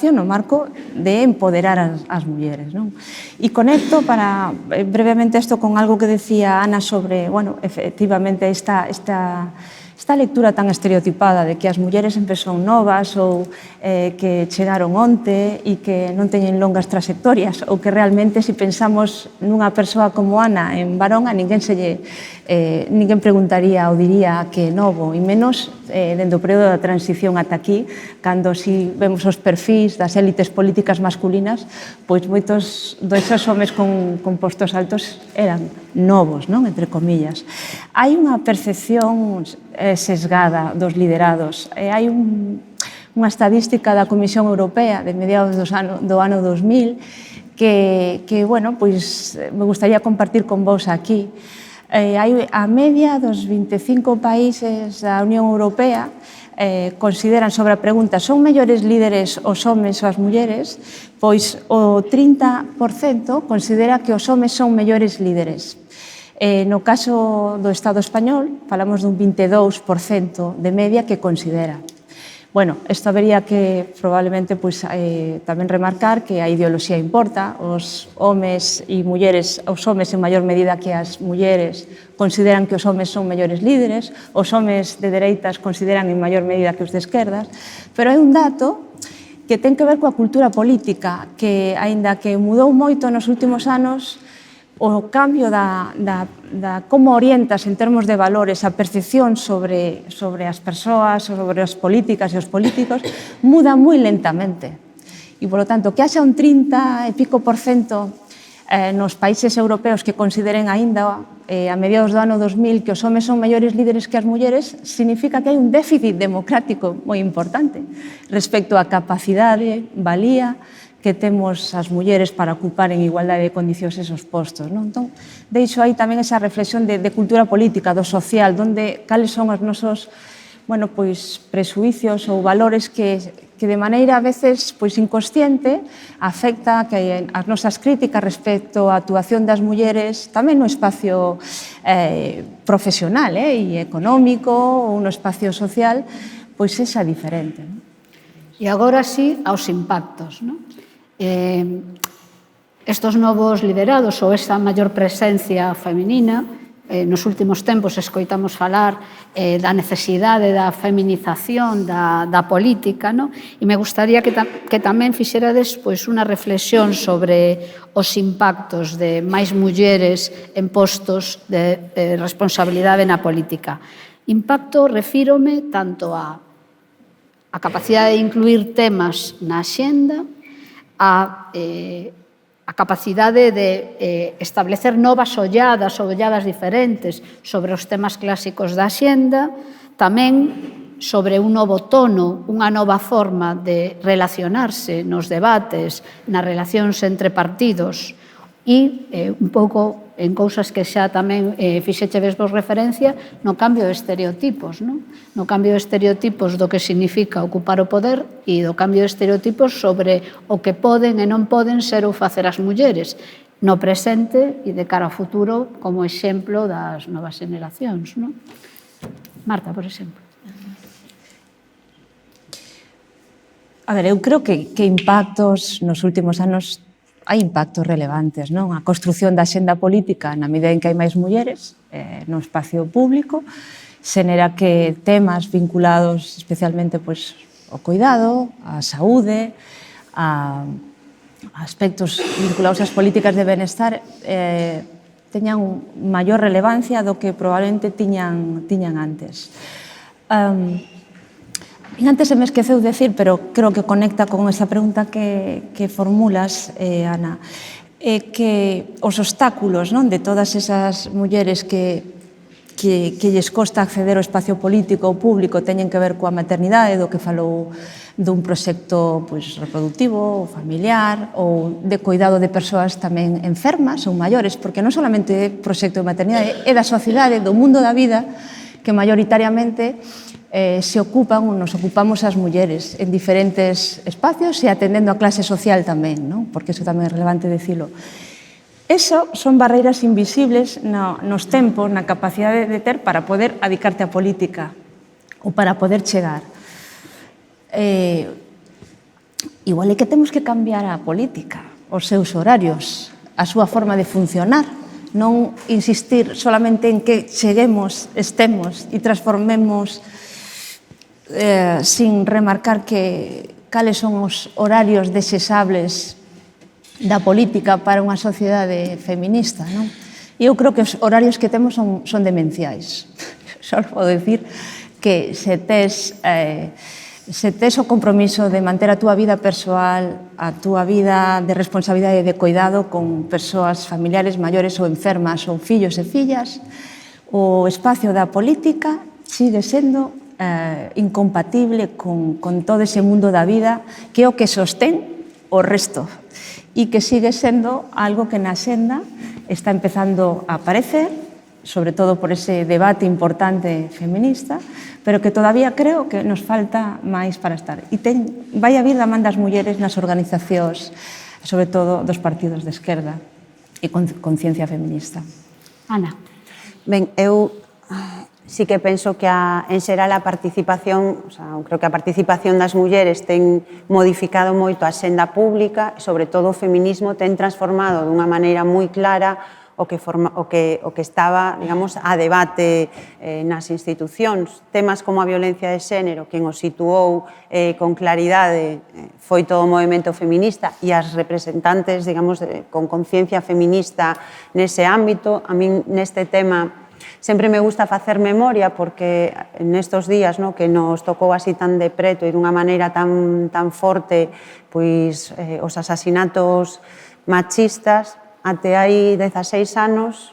no marco de empoderar as mulleres, non? E conecto para brevemente isto con algo que decía Ana sobre, bueno, efectivamente esta lectura tan estereotipada de que as mulleres sempre son novas ou que chegaron onte e que non teñen longas trayectorias ou que realmente, se pensamos nunha persoa como Ana en varón, a ninguén preguntaría ou diría que é novo, e menos dende o período da transición ata aquí, cando si vemos os perfis das élites políticas masculinas, pois moitos deses homes con postos altos eran novos, non? Entre comillas. Hai unha percepción sesgada dos liderados. Hai unha estadística da Comisión Europea de mediados do ano 2000 que bueno, pois me gustaría compartir con vos aquí. A media dos 25 países da Unión Europea consideran sobre a pregunta son mellores líderes os homes ou as mulleres, pois o 30% considera que os homes son mellores líderes. No caso do Estado español, falamos dun 22% de media que considera. Bueno, isto habería que probablemente tamén remarcar que a ideoloxía importa, os homes e mulleres, os homes en maior medida que as mulleres consideran que os homes son mellores líderes, os homes de dereitas consideran en maior medida que os de esquerdas, pero hai un dato que ten que ver coa cultura política, que aínda que mudou moito nos últimos anos, o cambio da como orientas en termos de valores a percepción sobre as persoas, sobre as políticas e os políticos, muda moi lentamente. E, por lo tanto, que haxa un 30 e pico % nos países europeos que consideren aínda a mediados do ano 2000 que os homes son mellores líderes que as mulleres, significa que hai un déficit democrático moi importante respecto á capacidade, valía que temos as mulleres para ocupar en igualdade de condicións esos postos, non? Entón, deixo aí tamén esa reflexión de cultura política, do social, cales son os nosos, bueno, pois, presuicios ou valores que de maneira a veces inconsciente afecta que as nosas críticas respecto á actuación das mulleres tamén no espacio profesional e económico ou no espacio social sexa diferente. E agora sí, aos impactos. Estos novos liderados ou esta maior presencia feminina, nos últimos tempos escoitamos falar da necesidade da feminización da política, e me gustaría que tamén fixerades unha reflexión sobre os impactos de máis mulleres en postos de responsabilidade na política. Impacto refírome tanto a capacidade de incluir temas na axenda, a capacidade de establecer novas olladas ou olladas diferentes sobre os temas clásicos da axenda, tamén sobre un novo tono, unha nova forma de relacionarse nos debates, nas relacións entre partidos e un pouco en cousas que xa tamén fixechedes vos referencia no cambio de estereotipos, no cambio de estereotipos do que significa ocupar o poder e do cambio de estereotipos sobre o que poden e non poden ser ou facer as mulleres no presente e de cara ao futuro como exemplo das novas generacións. Marta, por exemplo. A ver, eu creo que impactos nos últimos anos hai impactos relevantes, non? A construción da xenda política na medida en que hai máis mulleres no espacio público xenera que temas vinculados especialmente ao cuidado, á saúde, a aspectos vinculados ás políticas de benestar teñan maior relevancia do que probablemente tiñan antes. Antes se me esqueceu de decir, pero creo que conecta con esa pregunta que formulas, Ana, que os obstáculos de todas esas mulleres que lles costa acceder ao espacio político ou público teñen que ver coa maternidade, do que falou dun proxecto reproductivo ou familiar ou de cuidado de persoas tamén enfermas ou maiores, porque non solamente é proxecto de maternidade, é da sociedade, do mundo da vida, que maioritariamente se ocupan ou nos ocupamos as mulleres en diferentes espacios e atendendo a clase social tamén, porque iso tamén é relevante dicilo. Eso son barreiras invisibles nos tempos, na capacidade de ter para poder adicarte á política ou para poder chegar. Igual é que temos que cambiar a política, os seus horarios, a súa forma de funcionar, non insistir solamente en que cheguemos, estemos e transformemos sin remarcar cales son os horarios desexables da política para unha sociedade feminista. E eu creo que os horarios que temos son demenciais. Só podo dicir que se tes o compromiso de manter a túa vida persoal, a túa vida de responsabilidade e de cuidado con persoas familiares maiores ou enfermas ou fillos e fillas, o espacio da política sigue sendo incompatible con todo ese mundo da vida que é o que sostén o resto e que sigue sendo algo que na xenda está empezando a aparecer, sobre todo por ese debate importante feminista, pero que todavía creo que nos falta máis para estar. E vai a vir da man das mulleres nas organizacións, sobre todo dos partidos de esquerda e con conciencia feminista. Ana. Ben, eu sí que penso que en xeral a participación, creo que a participación das mulleres ten modificado moito a xenda pública, e sobre todo o feminismo ten transformado dunha maneira moi clara o que estaba, digamos, a debate nas institucións. Temas como a violencia de xénero, quen os situou con claridade foi todo o movimento feminista e as representantes, digamos, con conciencia feminista nese ámbito. A min neste tema sempre me gusta facer memoria porque nestos días que nos tocou así tan de preto e dunha maneira tan forte os asasinatos machistas, até hai 16 anos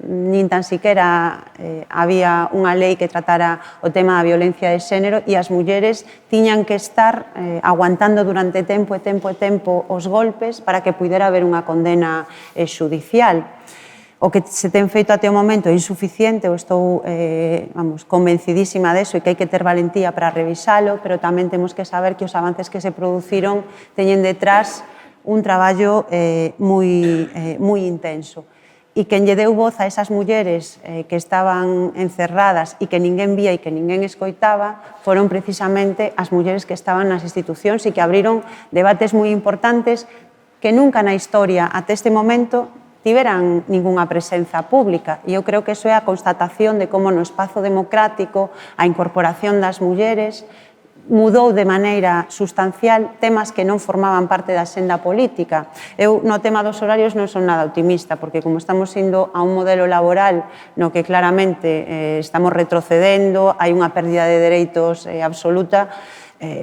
nin tan siquera había unha lei que tratara o tema da violencia de xénero e as mulleres tiñan que estar aguantando durante tempo e tempo os golpes para que pudera haber unha condena xudicial. o que se ten feito até o momento é insuficiente, eu estou convencidísima deso e que hai que ter valentía para revisalo, pero tamén temos que saber que os avances que se produciron teñen detrás un traballo moi intenso. E quen lle deu voz a esas mulleres que estaban encerradas e que ninguén vía e que ninguén escoitaba foron precisamente as mulleres que estaban nas institucións e que abriron debates moi importantes que nunca na historia até este momento tiveran ningunha presenza pública. E eu creo que iso é a constatación de como no espazo democrático a incorporación das mulleres mudou de maneira sustancial temas que non formaban parte da senda política. Eu, no tema dos horarios, non son nada optimista, porque como estamos indo a un modelo laboral no que claramente estamos retrocedendo, hai unha pérdida de dereitos absoluta,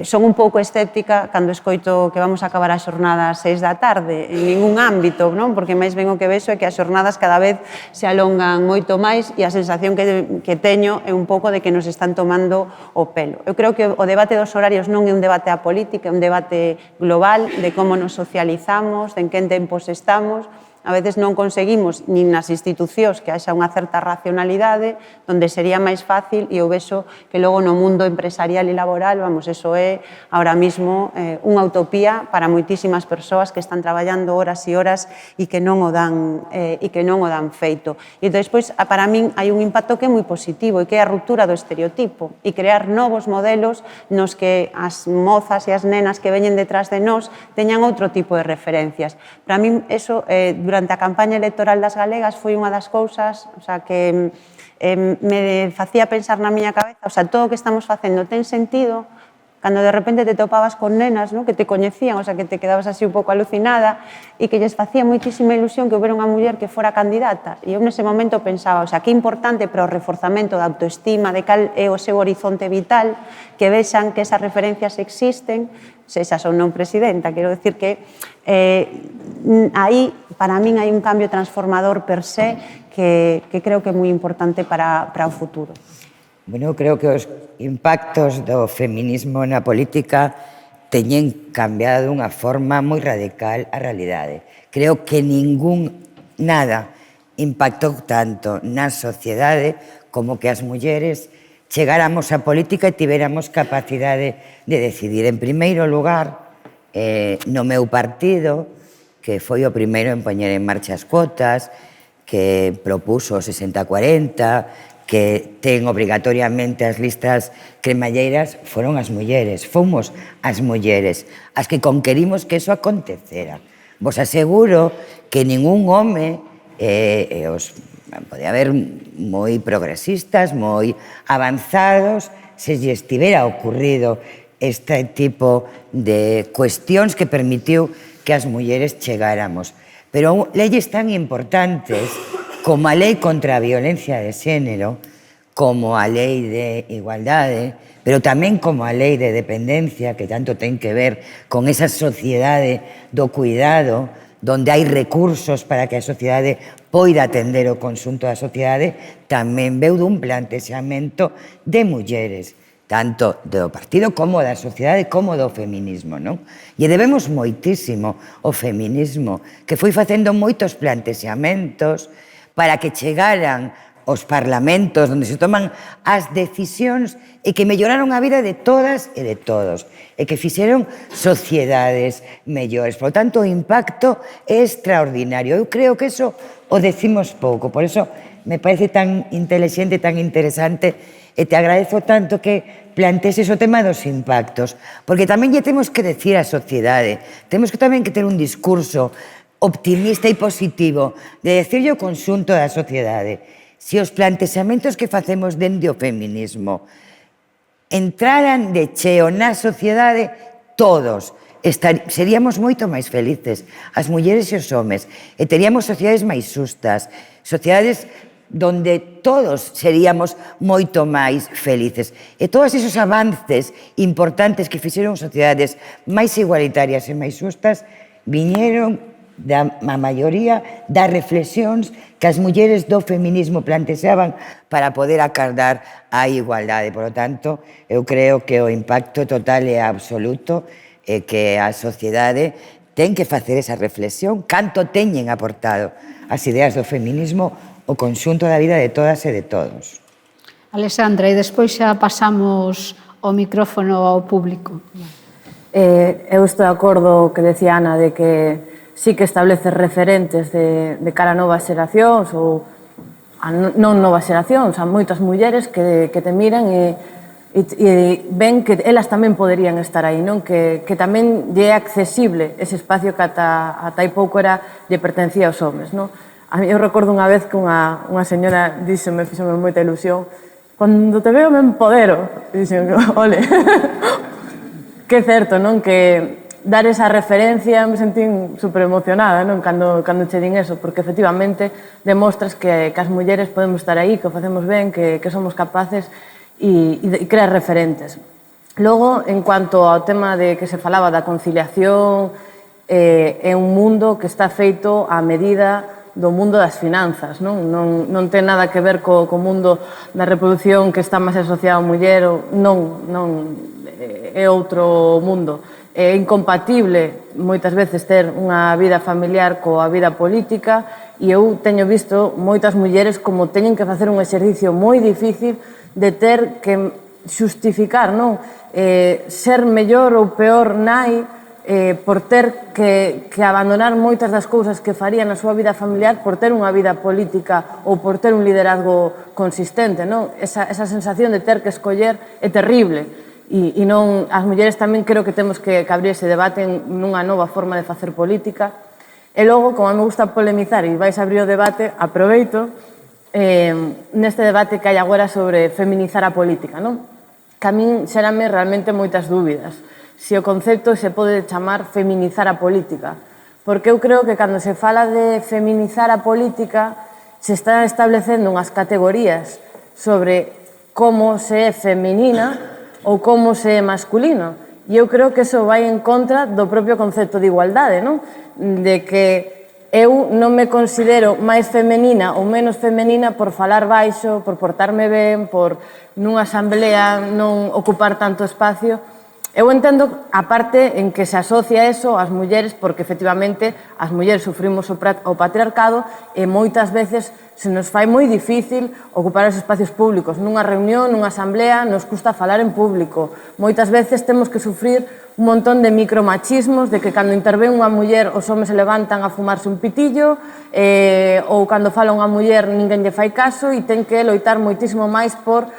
son un pouco escéptica cando escoito que vamos a acabar a xornada ás 6 da tarde, en ningún ámbito, non? Porque máis ben o que vexo é que as xornadas cada vez se alongan moito máis e a sensación que teño é un pouco de que nos están tomando o pelo. Eu creo que o debate dos horarios non é un debate a política, é un debate global de como nos socializamos, de en que tempos estamos. A veces non conseguimos nin nas institucións que haxa unha certa racionalidade, onde sería máis fácil, e eu vexo que logo no mundo empresarial e laboral, vamos, eso é ahora mismo unha utopía para moitísimas persoas que están traballando horas e horas e que non o dan feito. E despois, para min, hai un impacto que é moi positivo e que é a ruptura do estereotipo e crear novos modelos nos que as mozas e as nenas que veñen detrás de nós teñan outro tipo de referencias. Para min, eso, durante a campaña electoral das galegas foi unha das cousas que me facía pensar na miña cabeza, todo o que estamos facendo ten sentido cando de repente te topabas con nenas que te coñecían, que te quedabas así un pouco alucinada e que lles facía moitísima ilusión que houbera unha muller que fora candidata. E eu nese momento pensaba, que importante para o reforzamento da autoestima, de cal é o seu horizonte vital, que vexan que esas referencias existen, sexas ou non presidenta. Quero decir que aí, para min, hai un cambio transformador per se que creo que é moi importante para o futuro. Bueno, creo que os impactos do feminismo na política teñen cambiado dunha forma moi radical a realidade. Creo que nada impactou tanto na sociedade como que as mulleres chegáramos á política e tiveramos capacidade de decidir. En primeiro lugar, no meu partido, que foi o primeiro en poñer en marcha as cuotas, que propuso 60-40, que ten obrigatoriamente as listas cremalleiras, foron as mulleres, fomos as mulleres as que conquerimos que eso acontecera. Vos aseguro que ningún home, pode haber moi progresistas, moi avanzados, se lle estivera ocurrido este tipo de cuestións que permitiu que as mulleres chegáramos. Pero leyes tan importantes como a lei contra a violencia de xénero, como a lei de igualdade, pero tamén como a lei de dependencia, que tanto ten que ver con esa sociedade do cuidado, donde hai recursos para que a sociedade poida atender o conxunto da sociedade, tamén veu dun plantexamento de mulleres, tanto do partido como da sociedade, como do feminismo, non? E debemos moitísimo ao feminismo, que foi facendo moitos plantexamentos para que chegaran os parlamentos onde se toman as decisións e que melloraron a vida de todas e de todos e que fixeron sociedades mellores. Por lo tanto, o impacto é extraordinario. Eu creo que eso o decimos pouco, por eso me parece tan intelixente, tan interesante, e te agradezo tanto que plantees o tema dos impactos, porque tamén lle temos que decir á sociedade, temos que tamén que ter un discurso optimista e positivo de decirlle ao conxunto da sociedade. Se os plantexamentos que facemos dende o feminismo entraran de cheo na sociedade, todos seríamos moito máis felices, as mulleres e os homes, e teríamos sociedades máis justas, sociedades donde todos seríamos moito máis felices. E todos esos avances importantes que fixeron sociedades máis igualitarias e máis justas viñeron da maioría das reflexións que as mulleres do feminismo plantexaban para poder acardar a igualdade. Por lo tanto, eu creo que o impacto total é absoluto e que a sociedade ten que facer esa reflexión, canto teñen aportado as ideas do feminismo o conxunto da vida de todas e de todos. Alexandra, e despois xa pasamos o micrófono ao público. Eu estou de acordo que decía Ana de que sí que establece referentes de cara a novas xeracións ou a non novas xeracións, a moitas mulleres que te miran e ven que elas tamén poderían estar aí, non? Que tamén lle é accesible ese espacio que ata hai pouco lle pertencía aos homens, non? Eu recordo unha vez que unha señora díxome, fíxome moita ilusión, cando te veo me empodero. E dixen, ole, que certo, non? Que dar esa referencia me sentín super emocionada, non? Cando che din eso, porque efectivamente demostras que as mulleres podemos estar aí, que o facemos ben, que somos capaces e crear referentes. Logo, en cuanto ao tema de que se falaba da conciliación, é un mundo que está feito a medida do mundo das finanzas, non ten nada que ver co mundo da reproducción que está máis asociado á muller, non, é outro mundo. É incompatible moitas veces ter unha vida familiar coa vida política e eu teño visto moitas mulleres como teñen que facer un exercicio moi difícil de ter que xustificar, non? Ser mellor ou peor nai por ter que abandonar moitas das cousas que faría na súa vida familiar por ter unha vida política ou por ter un liderazgo consistente, non? Esa sensación de ter que escoller é terrible e non, as mulleres tamén creo que temos que abrir ese debate nunha nova forma de facer política e logo, como me gusta polemizar e vais a abrir o debate, aproveito neste debate que hai agora sobre feminizar a política, non? Que a min xérame realmente moitas dúbidas se o concepto se pode chamar feminizar a política. Porque eu creo que cando se fala de feminizar a política se están establecendo unhas categorías sobre como se é feminina ou como se é masculino. E eu creo que eso vai en contra do propio concepto de igualdade, non? De que eu non me considero máis femenina ou menos femenina por falar baixo, por portarme ben, por nunha asamblea non ocupar tanto espacio. Eu entendo a parte en que se asocia eso ás mulleres porque efectivamente as mulleres sufrimos o patriarcado e moitas veces se nos fai moi difícil ocupar os espacios públicos. Nunha reunión, nunha asamblea, nos custa falar en público. Moitas veces temos que sufrir un montón de micromachismos, de que cando intervén unha muller os homes se levantan a fumarse un pitillo ou cando fala unha muller ninguén lle fai caso e ten que loitar moitísimo máis por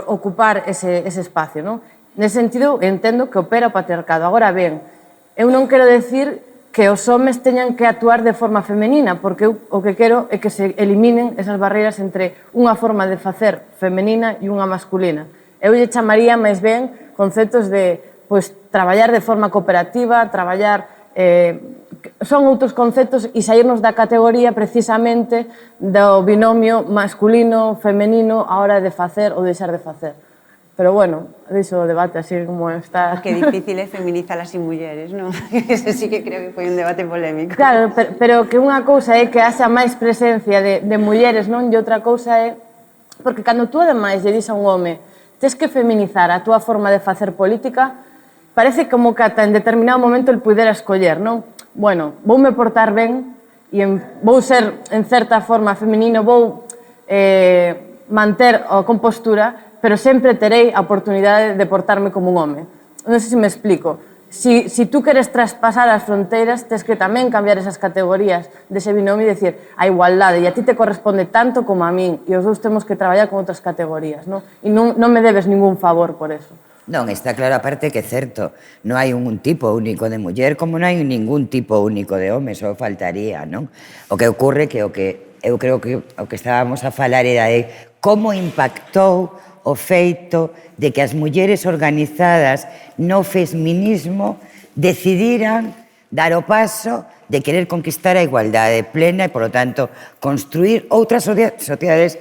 ocupar ese espacio, non? Nese sentido, entendo que opera o patriarcado. Agora ben, eu non quero decir que os homes teñan que actuar de forma femenina, porque eu o que quero é que se eliminen esas barreiras entre unha forma de facer femenina e unha masculina. Eu lle chamaría máis ben conceptos de traballar de forma cooperativa, traballar... son outros conceptos e saírnos da categoría precisamente do binomio masculino-femenino a hora de facer ou deixar de facer. Pero bueno, deixo o debate así como está. Que difícil é feminizar as mulleres, non? Ese sí que creo que foi un debate polémico. Claro, pero que unha cousa é que haxa máis presencia de mulleres, non? E outra cousa é... Porque cando tú, ademais, lle dis a un home tes que feminizar a túa forma de facer política, parece como que ata en determinado momento el pudera escoller, non? Bueno, voume portar ben e vou ser, en certa forma, feminino, vou manter a compostura, pero sempre terei a oportunidade de portarme como un home. Non sei se me explico. Si tú queres traspasar as fronteiras, tens que tamén cambiar esas categorías dese binomio e dicir a igualdade, e a ti te corresponde tanto como a min, e os dous temos que traballar con outras categorías, non? E non me debes ningún favor por eso. Non, está claro, aparte que é certo, non hai un tipo único de muller como non hai ningún tipo único de home, só faltaría, non? O que ocorre que eu creo que o que estábamos a falar era de como impactou o feito de que as mulleres organizadas no feminismo decidiran dar o paso de querer conquistar a igualdade plena e, por lo tanto, construir outras sociedades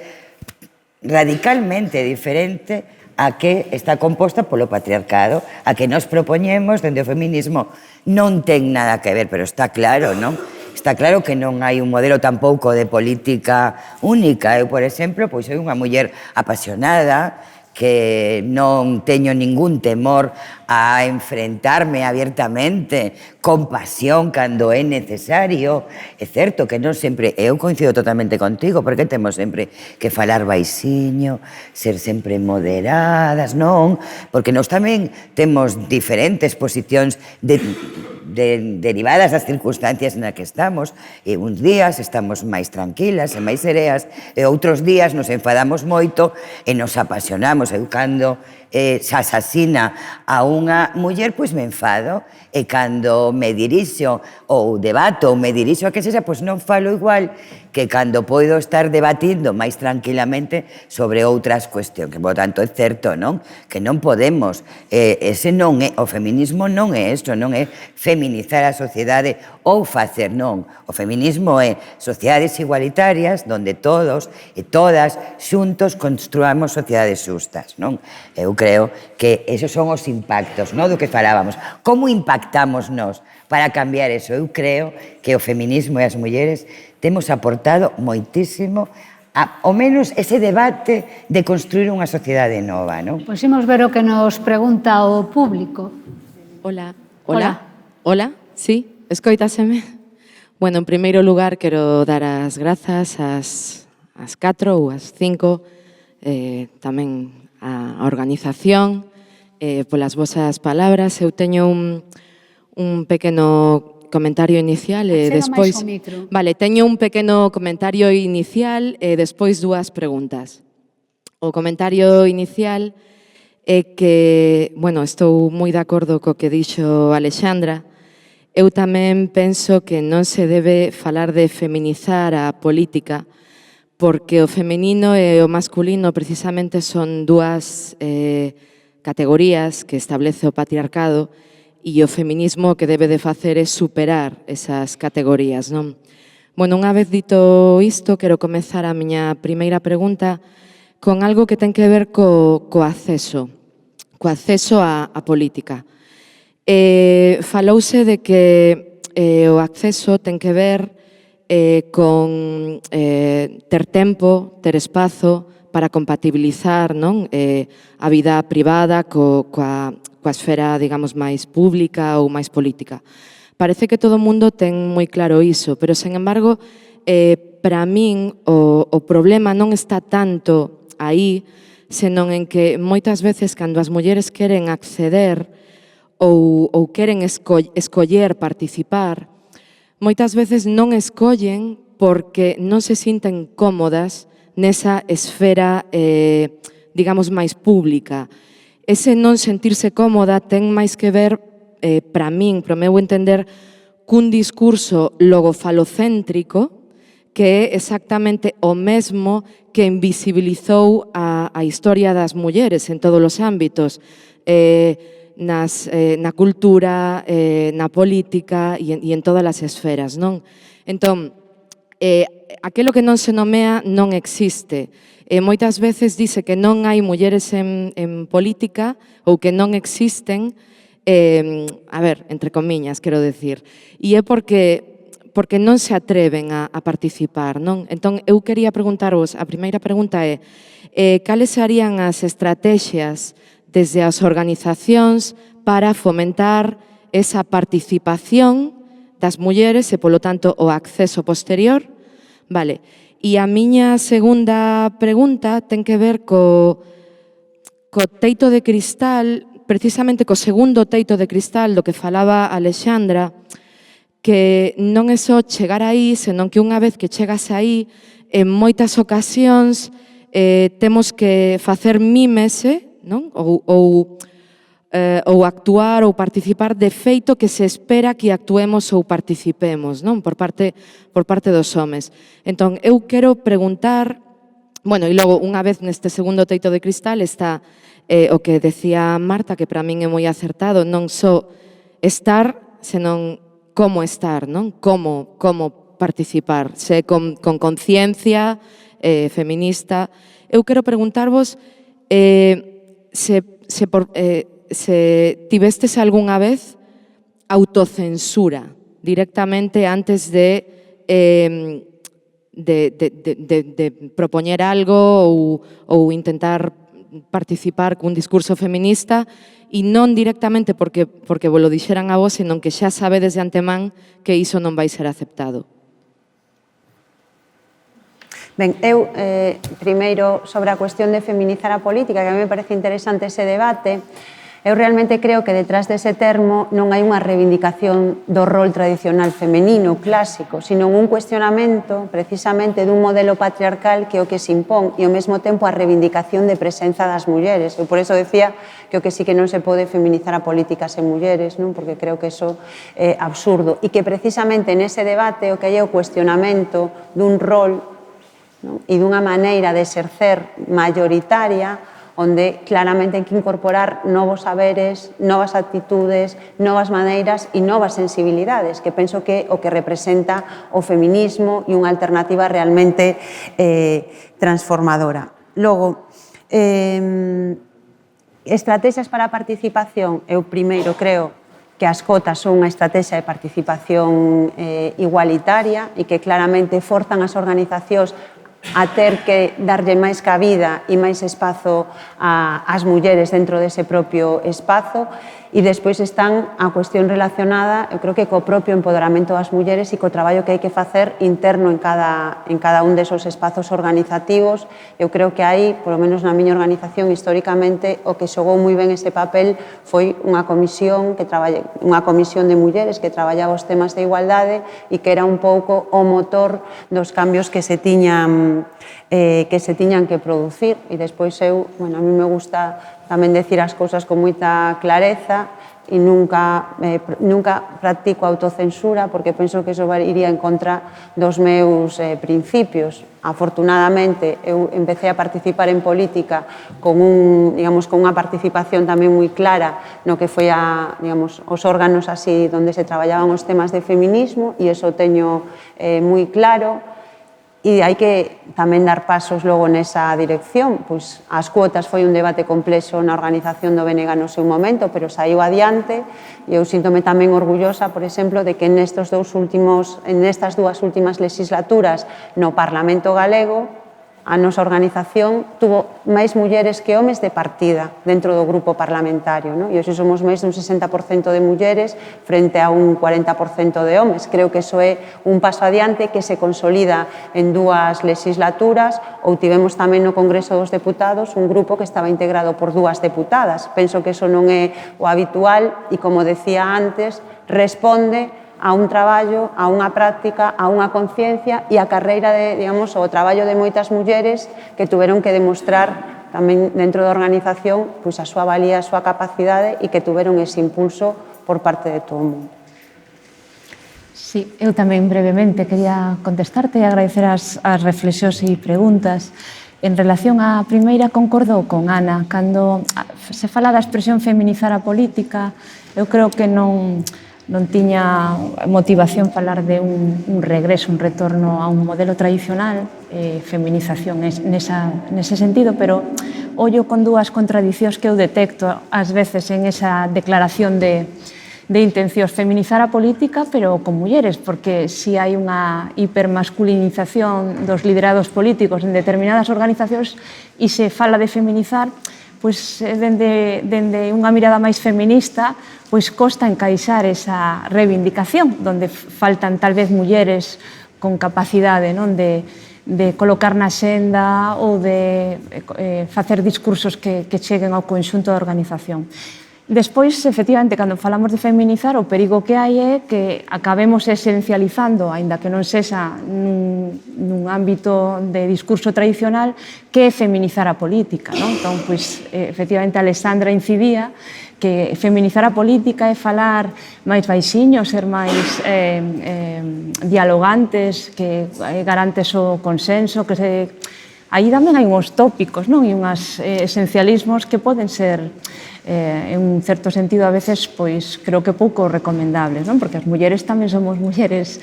radicalmente diferente a que está composta polo patriarcado, a que nos propoñemos dende o feminismo non ten nada que ver, pero está claro, non? Está claro que non hai un modelo tampouco de política única. Eu, por exemplo, pois, sou unha muller apasionada que non teño ningún temor a enfrentarme abiertamente con pasión cando é necesario. É certo que non sempre, eu coincido totalmente contigo, porque temos sempre que falar baixiño, ser sempre moderadas, non? Porque nós tamén temos diferentes posicións derivadas das circunstancias na que estamos, e uns días estamos máis tranquilas e máis sereas, e outros días nos enfadamos moito e nos apasionamos. Eu cando se asasina a unha muller, pois me enfado, e cando me dirixo ou debato ou me dirixo a que sexa, pois non falo igual que cando podo estar debatindo máis tranquilamente sobre outras cuestións. Por tanto, é certo, non? Que non podemos, ese non é, o feminismo non é isto, non é feminizar a sociedade ou facer, non. O feminismo é sociedades igualitarias donde todos e todas xuntos construamos sociedades xustas, non? Eu creo que esos son os impactos, non, do que falábamos. Como impactamos nós para cambiar eso? Eu creo que o feminismo e as mulleres temos aportado moitísimo ao menos ese debate de construir unha sociedade nova, non? Pois imos ver o que nos pregunta o público. Hola. Hola. Hola, sí, escoitaseme? Bueno, en primeiro lugar, quero dar as grazas ás 4 ou ás 5, tamén a organización, polas vosas palabras. Eu teño un pequeno comentario inicial e despois... Vale, teño un pequeno comentario inicial e despois dúas preguntas. O comentario inicial é que, bueno, estou moi de acordo co que dixo Alexandra. Eu tamén penso que non se debe falar de feminizar a política, porque o feminino e o masculino precisamente son dúas categorías que establece o patriarcado, e o feminismo que debe de facer é superar esas categorías, non? Bueno, unha vez dito isto, quero comezar a miña primeira pregunta con algo que ten que ver co acceso á política. Falouse de que o acceso ten que ver con ter tempo, ter espazo para compatibilizar, non, a vida privada coa esfera, digamos, máis pública ou máis política. Parece que todo o mundo ten moi claro iso, pero, sen embargo, para min o problema non está tanto aí, senón en que moitas veces cando as mulleres queren acceder ou queren escoller participar, moitas veces non escollen porque non se sinten cómodas nesa esfera, digamos, máis pública. Ese non sentirse cómoda ten máis que ver, para min, para o meu entender, cun discurso logofalocéntrico que é exactamente o mesmo que invisibilizou a historia das mulleres en todos os ámbitos, na cultura, na política e en todas as esferas, non? Entón, aquilo que non se nomea non existe. Moitas veces dice que non hai mulleres en política ou que non existen, a ver, entre comiñas, quero decir, e é porque non se atreven a participar, non? Entón, eu quería preguntarvos, a primeira pregunta é, cales serían as estrategias desde as organizacións para fomentar esa participación das mulleres e, polo tanto, o acceso posterior? Vale. E a miña segunda pregunta ten que ver co teito de cristal, precisamente co segundo teito de cristal do que falaba Alexandra, que non é só chegar aí, senón que unha vez que chegas aí, en moitas ocasións temos que facer mímese, non? Ou actuar ou participar de feito que se espera que actuemos ou participemos, non? Por parte dos homes. Entón, eu quero preguntar, bueno, e logo, unha vez neste segundo teito de cristal está o que decía Marta, que para min é moi acertado, non só estar, senón como estar, non? Como participar, se con conciencia feminista. Eu quero preguntarvos se tivestes algunha vez autocensura directamente antes de propoñer algo ou intentar participar cun discurso feminista e non directamente porque vos lo dixeran a vos, senón que xa sabedes de antemán que iso non vai ser aceptado. Ben, eu, primeiro, sobre a cuestión de feminizar a política, que a mí me parece interesante ese debate, eu realmente creo que detrás dese termo non hai unha reivindicación do rol tradicional femenino, clásico, sino un cuestionamento precisamente dun modelo patriarcal que é o que se impón e ao mesmo tempo a reivindicación de presenza das mulleres. Eu por eso decía que o que sí que non se pode feminizar a política sen mulleres, non? Porque creo que iso é absurdo e que precisamente nese debate o que hai é o cuestionamento dun rol, non? E dunha maneira de exercer mayoritaria onde claramente hai que incorporar novos saberes, novas actitudes, novas maneiras e novas sensibilidades, que penso que o que representa o feminismo e unha alternativa realmente transformadora. Logo, estrategias para a participación, eu primeiro creo que as cotas son unha estrategia de participación igualitaria e que claramente forzan as organizacións a ter que darlle máis cabida e máis espazo ás mulleres dentro dese propio espazo. E despois están a cuestión relacionada, eu creo que co propio empoderamento das mulleres e co traballo que hai que facer interno en cada un desos espazos organizativos. Eu creo que aí, polo menos na miña organización, históricamente, o que xogou moi ben ese papel foi unha comisión de mulleres que traballaba os temas de igualdade e que era un pouco o motor dos cambios que se tiñan que producir. E despois eu, a mí me gusta tamén decir as cousas con moita clareza e nunca practico autocensura porque penso que iso iría en contra dos meus principios. Afortunadamente, eu empecé a participar en política con unha participación tamén moi clara no que foi os órganos así onde se traballaban os temas de feminismo e iso teño moi claro. E hai que tamén dar pasos logo nesa dirección. Pois as cuotas foi un debate complexo na organización do BNG no seu momento, pero saiu adiante e eu síntome tamén orgullosa, por exemplo, de que nestas dúas últimas legislaturas no Parlamento galego a nosa organización tuvo máis mulleres que homes de partida dentro do grupo parlamentario, e hoxe somos máis dun 60% de mulleres frente a un 40% de homes. Creo que iso é un paso adiante que se consolida en dúas legislaturas, ou tivemos tamén no Congreso dos Deputados un grupo que estaba integrado por dúas deputadas. Penso que iso non é o habitual e, como decía antes, responde a un traballo, a unha práctica, a unha conciencia e a carreira o traballo de moitas mulleres que tuveron que demostrar tamén dentro da organización a súa valía, a súa capacidade e que tuveron ese impulso por parte de todo o mundo. Sí, eu tamén brevemente quería contestarte e agradecer as reflexións e preguntas. En relación á primeira, concordo con Ana. Cando se fala da expresión feminizar a política, eu creo que non tiña motivación falar de un regreso, un retorno a un modelo tradicional, feminización nese sentido, pero ollo con dúas contradicións que eu detecto ás veces en esa declaración de intencións, feminizar a política, pero con mulleres, porque si hai unha hipermasculinización dos liderados políticos en determinadas organizacións e se fala de feminizar, pois dende unha mirada máis feminista, pois costa encaixar esa reivindicación, onde faltan tal vez mulleres con capacidade de colocar na xenda ou de facer discursos que cheguen ao conxunto da organización. Despois, efectivamente, cando falamos de feminizar, o perigo que hai é que acabemos esencializando, aínda que non sexa nun ámbito de discurso tradicional, que é feminizar a política. Entón, efectivamente, Alexandra incidía que feminizar a política é falar máis baixiño, ser máis dialogantes, que garantes o consenso, que se... Aí tamén hai uns tópicos, e uns esencialismos que poden ser, en un certo sentido, a veces, creo que pouco recomendables, porque as mulleres tamén somos mulleres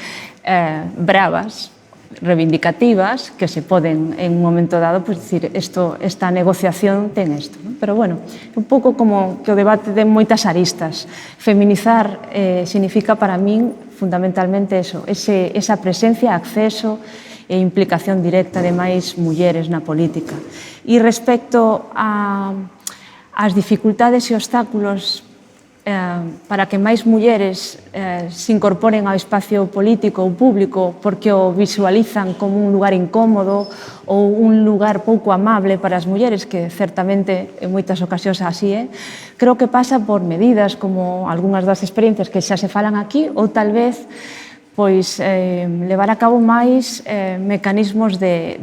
bravas, reivindicativas, que se poden, en un momento dado, dicir, esta negociación ten isto. Pero, bueno, un pouco como que o debate ten moitas aristas. Feminizar significa, para min, fundamentalmente esa presencia, acceso e implicación directa de máis mulleres na política. E respecto ás dificultades e obstáculos para que máis mulleres se incorporen ao espacio político ou público porque o visualizan como un lugar incómodo ou un lugar pouco amable para as mulleres, que certamente en moitas ocasións así é, creo que pasa por medidas como algunhas das experiencias que xa se falan aquí, ou tal vez pois levar a cabo máis mecanismos de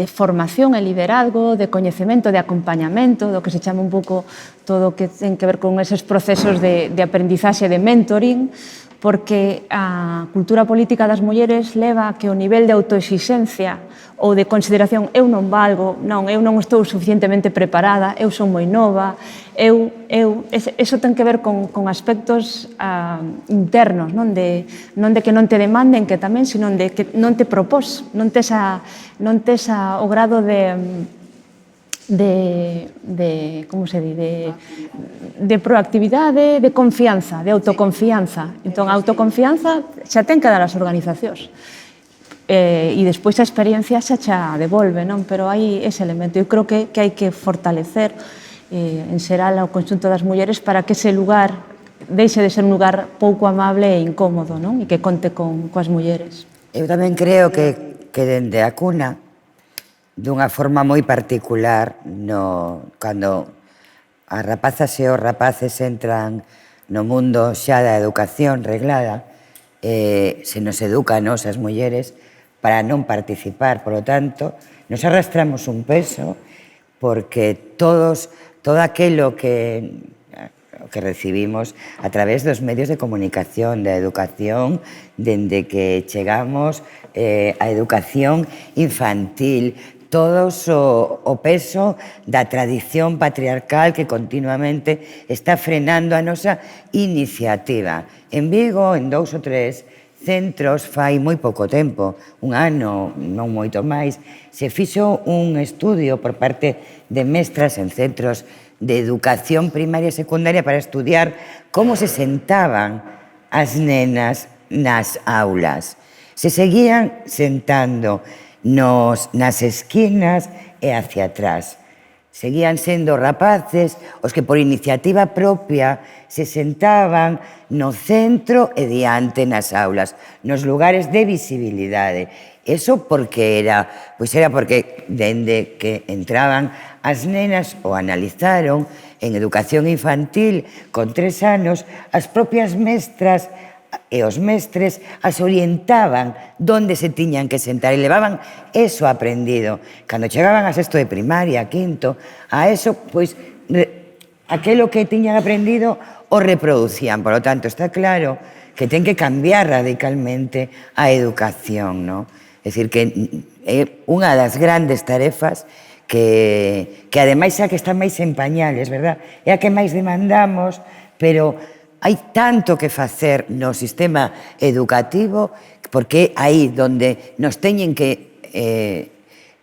formación e liderazgo, de coñecemento, de acompañamento, do que se chama un pouco todo o que ten que ver con eses procesos de aprendizaxe, de mentoring, porque a cultura política das mulleres leva a que o nivel de autoexixencia ou de consideración eu non valgo, non, eu non estou suficientemente preparada, eu son moi nova, eso ten que ver con aspectos internos, non de que non te demanden, que tamén, sino de que non te propós, non tes o grado como se di, de proactividade, de confianza, de autoconfianza. Entón, a autoconfianza xa ten que dar as organizacións. E despois a experiencia xa xa devolve, non? Pero hai ese elemento. Eu creo que hai que fortalecer en xeral ao conxunto das mulleres para que ese lugar deixe de ser un lugar pouco amable e incómodo, non? E que conte coas mulleres. Eu tamén creo que dende a cuna, dunha forma moi particular, cando as rapazas e os rapaces entran no mundo xa da educación reglada, se nos educa a nos as mulleres para non participar. Por lo tanto, nos arrastramos un peso porque todo aquilo que recibimos a través dos medios de comunicación, da educación, dende que chegamos a educación infantil, todo o peso da tradición patriarcal que continuamente está frenando a nosa iniciativa. En Vigo, en 2 ou 3 centros, fai moi pouco tempo, un ano, non moito máis, se fixo un estudio por parte de mestras en centros de educación primaria e secundaria para estudiar como se sentaban as nenas nas aulas. Se seguían sentando nas esquinas e hacia atrás. Seguían sendo rapaces os que por iniciativa propia se sentaban no centro e diante nas aulas, nos lugares de visibilidade. Eso porque era porque dende que entraban as nenas o analizaron en educación infantil con 3 anos, as propias mestras e os mestres as orientaban donde se tiñan que sentar e levaban eso aprendido. Cando chegaban a 6º de primaria, a 5º, a eso, pois, aquelo que tiñan aprendido o reproducían. Por lo tanto, está claro que ten que cambiar radicalmente a educación, non? É dicir, que é unha das grandes tarefas que ademais é a que está máis en pañales, verdad? É a que máis demandamos, pero hai tanto que facer no sistema educativo porque é aí onde nos teñen que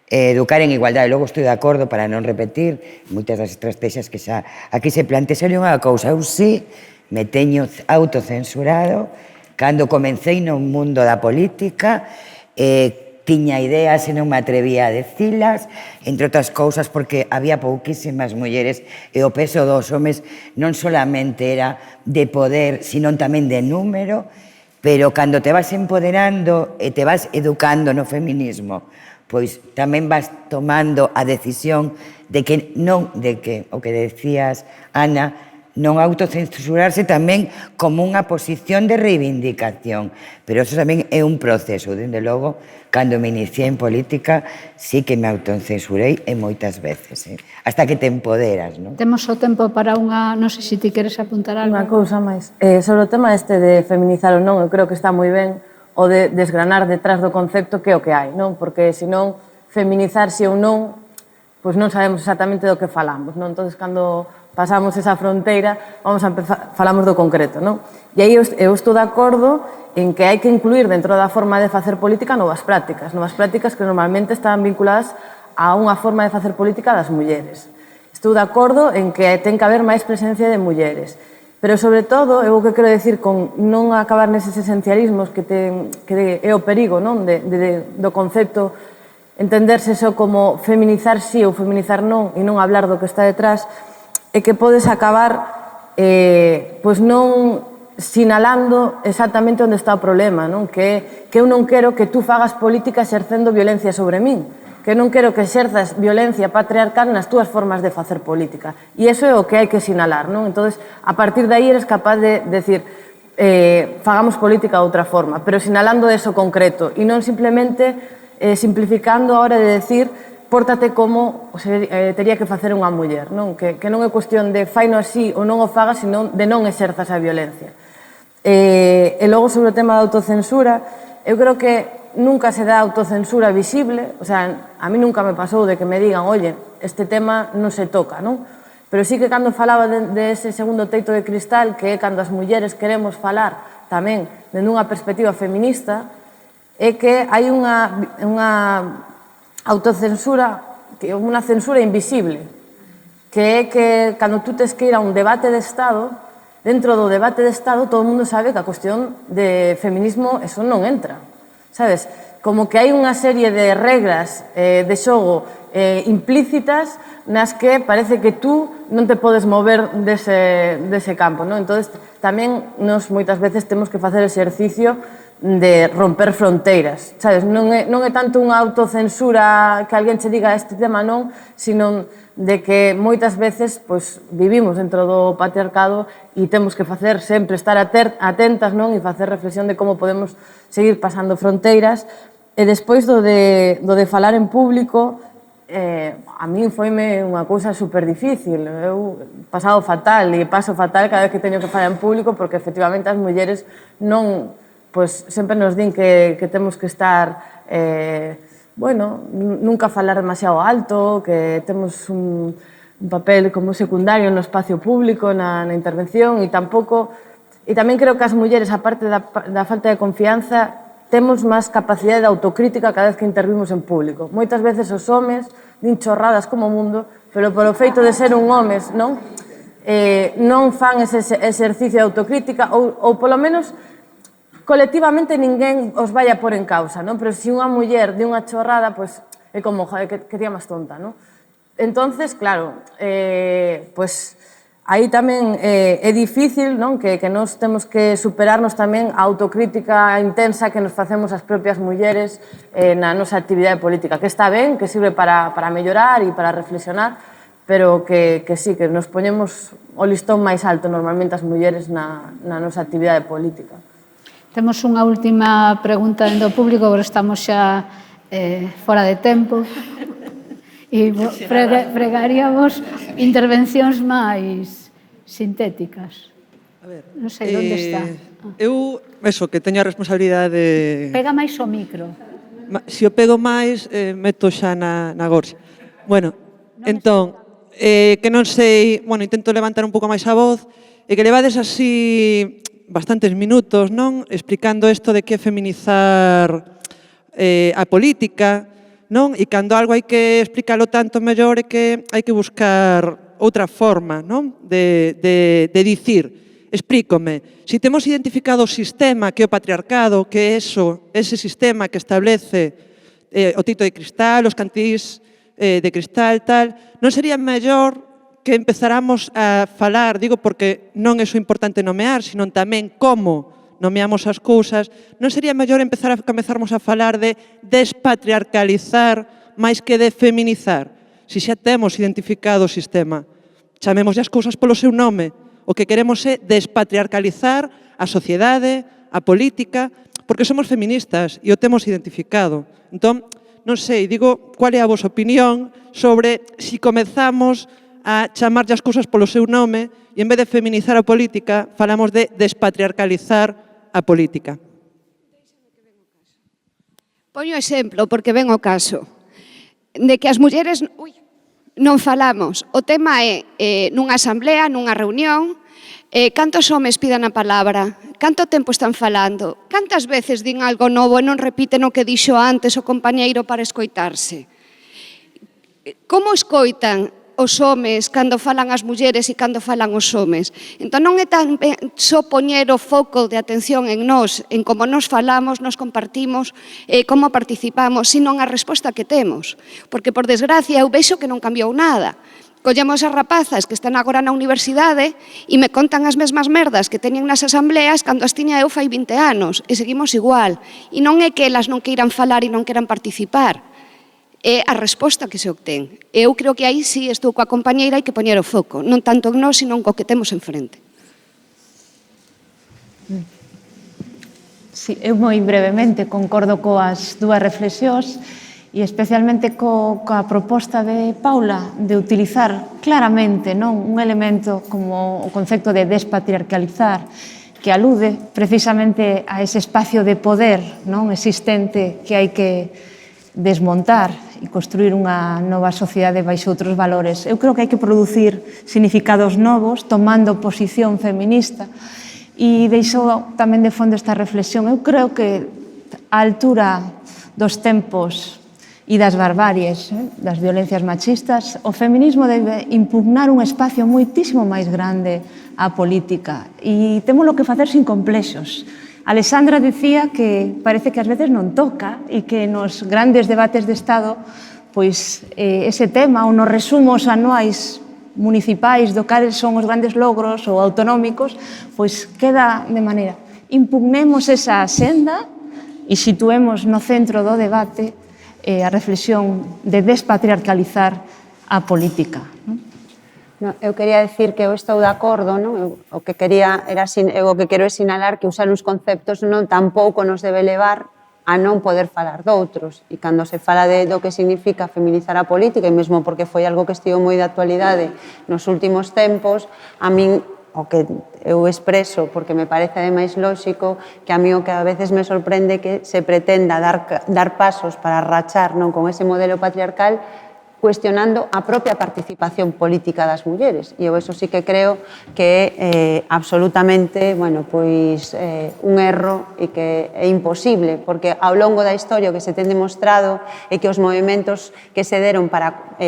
educar en igualdade. Logo estou de acordo, para non repetir moitas das estrategias que xa aquí se plantexan unha cousa. Eu sí me teño autocensurado cando comecei no mundo da política, tiña ideas e non me atrevía a decilas, entre outras cousas porque había pouquísimas mulleres e o peso dos homes non solamente era de poder, sino tamén de número, pero cando te vas empoderando e te vas educando no feminismo, pois tamén vas tomando a decisión de que o que decías, Ana, non autocensurarse tamén como unha posición de reivindicación. Pero eso tamén é un proceso. Dende logo, cando me iniciei en política, sí que me autocensurei e moitas veces. Hasta que te empoderas, non? Temos o tempo para unha... Non sei se ti queres apuntar algo. Unha cousa máis. Sobre o tema este de feminizar ou non, eu creo que está moi ben o de desgranar detrás do concepto que é o que hai, non? Porque, senón, feminizarse ou non, pois non sabemos exactamente do que falamos, non? Entón, cando pasamos esa fronteira, falamos do concreto, non? E aí eu estou de acordo en que hai que incluir dentro da forma de facer política novas prácticas que normalmente están vinculadas a unha forma de facer política das mulleres. Estou de acordo en que ten que haber máis presencia de mulleres. Pero, sobre todo, eu o que quero decir con non acabar neses esencialismos que é o perigo do concepto, entenderse só como feminizar sí ou feminizar non e non hablar do que está detrás, é que podes acabar pois non sinalando exactamente onde está o problema, que eu non quero que tú fagas política exercendo violencia sobre min, que non quero que exerzas violencia patriarcal nas túas formas de facer política. E iso é o que hai que sinalar, non? Entón, a partir de aí eres capaz de decir fagamos política de outra forma, pero sinalando eso concreto e non simplemente simplificando a hora de decir pórtate como teria que facer unha muller, non? Que non é cuestión de faino así ou non o fagas, sino de non exerzas a violencia. E logo, sobre o tema da autocensura, eu creo que nunca se dá autocensura visible, o sea, a mí nunca me pasou de que me digan, oye, este tema non se toca, non? Pero sí que cando falaba de ese segundo teito de cristal, que é cando as mulleres queremos falar tamén dende unha perspectiva feminista, é que hai unha autocensura, unha censura invisible, que é que cando tú tes que ir a un debate de Estado, dentro do debate de Estado todo o mundo sabe que a cuestión de feminismo eso non entra. Sabes? Como que hai unha serie de regras de xogo implícitas nas que parece que tú non te podes mover dese campo, non? Entón, tamén nos moitas veces temos que facer exercicio de romper fronteiras, sabes? Non é tanto unha autocensura que alguén che diga este tema non, sino de que moitas veces pois, vivimos dentro do patriarcado e temos que facer sempre estar atentas, non? E facer reflexión de como podemos seguir pasando fronteiras. E despois do de falar en público, a min foime unha cousa super difícil. Eu pasado fatal e paso fatal cada vez que teño que falar en público porque efectivamente as mulleres non, pois sempre nos din que temos que estar nunca falar demasiado alto, que temos un papel como secundario no espacio público, na intervención, e tamén creo que as mulleres, aparte da falta de confianza, temos máis capacidade de autocrítica cada vez que intervimos en público. Moitas veces os homes din chorradas como o mundo, pero polo feito de ser un homes, non fan ese exercicio de autocrítica ou polo menos colectivamente ninguén os vai a pôr en causa, non? Pero se unha muller di unha chorrada, pois é como, joder, que tía máis tonta, non? Entonces, claro, pois aí tamén é difícil, non? Que nós temos que superarnos tamén a autocrítica intensa que nos facemos as propias mulleres na nosa actividade política, que está ben, que sirve para mellorar e para reflexionar, pero que sí, que nos poñemos o listón máis alto normalmente as mulleres na nosa actividade política. Temos unha última pregunta dentro do público, porque estamos xa fora de tempo. E pregaríamos intervencións máis sintéticas. A ver, non sei onde está. Eu, que teño a responsabilidade de... Pega máis o micro. Se o pego máis, meto xa na gorxa. Bueno, entón, que non sei, intento levantar un pouco máis a voz, e que levades así bastantes minutos, non? Explicando isto de que é feminizar a política, non? E cando algo hai que explicarlo tanto mellor é que hai que buscar outra forma, non? De dicir, explícome, se temos identificado o sistema que é o patriarcado, que é ese sistema que establece o teito de cristal, os cantís de cristal, tal, non sería mellor que empezáramos a falar, digo porque non é só importante nomear, sino tamén como nomeamos as cousas, non sería mellor comezarmos a falar de despatriarcalizar máis que de feminizar? Se xa temos identificado o sistema, chamemos as cousas polo seu nome. O que queremos é despatriarcalizar a sociedade, a política, porque somos feministas e o temos identificado. Entón, non sei, digo, cual é a vosa opinión sobre se comezamos a chamarlle as cousas polo seu nome e en vez de feminizar a política, falamos de despatriarcalizar a política. Poño exemplo, porque ven o caso, de que as mulleres non falamos. O tema é, nunha asamblea, nunha reunión, cantos homes pidan a palabra, canto tempo están falando, cantas veces din algo novo e non repiten o que dixo antes o compañeiro para escoitarse. Como escoitan os homes cando falan as mulleres e cando falan os homes. Entón non é tan só poñer o foco de atención en nós, en como nos falamos, nos compartimos, como participamos, sino a resposta que temos. Porque, por desgracia, eu vexo que non cambiou nada. Collemos as rapazas que están agora na universidade e me contan as mesmas merdas que teñen nas asambleas cando as tiña eu fai 20 anos e seguimos igual. E non é que elas non queiran falar e non queiran participar, é a resposta que se obtén. Eu creo que aí sí estou coa compañeira, hai que poñer o foco, non tanto en nós, sino en co que temos enfrente. Sí, eu moi brevemente concordo coas dúas reflexións e especialmente coa proposta de Paula de utilizar claramente un elemento como o concepto de despatriarcalizar que alude precisamente a ese espacio de poder existente que hai que desmontar e construir unha nova sociedade baixo outros valores. Eu creo que hai que producir significados novos tomando posición feminista e deixo tamén de fondo esta reflexión. Eu creo que a altura dos tempos e das barbaries, das violencias machistas, o feminismo debe impugnar un espacio moitísimo máis grande á política e temos que facer sin complexos. Alexandra dicía que parece que ás veces non toca e que nos grandes debates de Estado pois ese tema ou nos resumos anuais municipais do cales son os grandes logros ou autonómicos, pois queda de maneira. Impugnemos esa senda e situemos no centro do debate a reflexión de despatriarcalizar a política. Eu quería decir que eu estou de acordo, o que quero é sinalar que usar uns conceptos non tampouco nos debe levar a non poder falar doutros. E cando se fala do que significa feminizar a política, e mesmo porque foi algo que estivo moi de actualidade nos últimos tempos, a min o que eu expreso, porque me parece ademais lóxico, que a mí o que a veces me sorprende que se pretenda dar pasos para rachar con ese modelo patriarcal, cuestionando a propia participación política das mulleres. E eu eso sí que creo que é absolutamente un erro e que é imposible, porque ao longo da historia o que se ten demostrado é que os movimentos que se deron para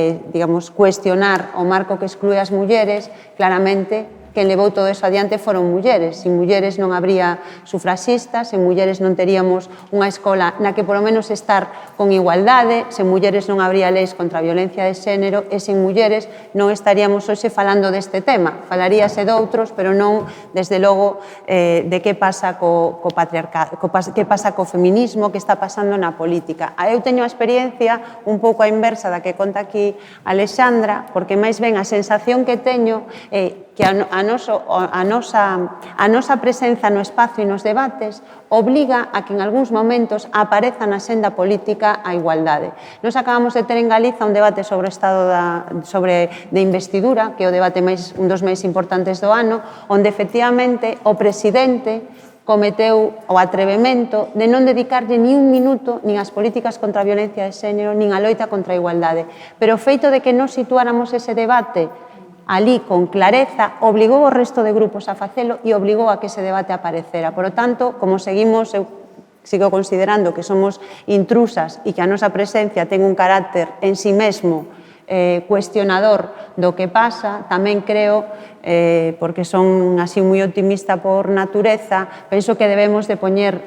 cuestionar o marco que exclúe as mulleres, claramente quen levou todo eso adiante foron mulleres. Sin mulleres non habría sufraxistas, sen mulleres non teríamos unha escola na que polo menos estar con igualdade, sen mulleres non habría leis contra a violencia de xénero e sen mulleres non estaríamos hoxe falando deste tema. Falaríase doutros, pero non, desde logo, de que pasa co patriarcado, que pasa co feminismo, que está pasando na política. Eu teño a experiencia un pouco a inversa da que conta aquí Alexandra, porque máis ben a sensación que teño é que a nosa presenza no espacio e nos debates obliga a que en algúns momentos apareza na senda política a igualdade. Nos acabamos de ter en Galiza un debate sobre o estado de investidura, que é o debate un dos máis importantes do ano, onde efectivamente o presidente cometeu o atrevemento de non dedicarlle ni un minuto nin ás políticas contra a violencia de xénero, nin a loita contra a igualdade. Pero o feito de que nos situáramos ese debate ali con clareza, obligou o resto de grupos a facelo e obligou a que ese debate aparecera. Por lo tanto, como seguimos, eu sigo considerando que somos intrusas e que a nosa presencia ten un carácter en si mesmo cuestionador do que pasa, tamén creo, porque son así moi optimista por natureza, penso que debemos de poñer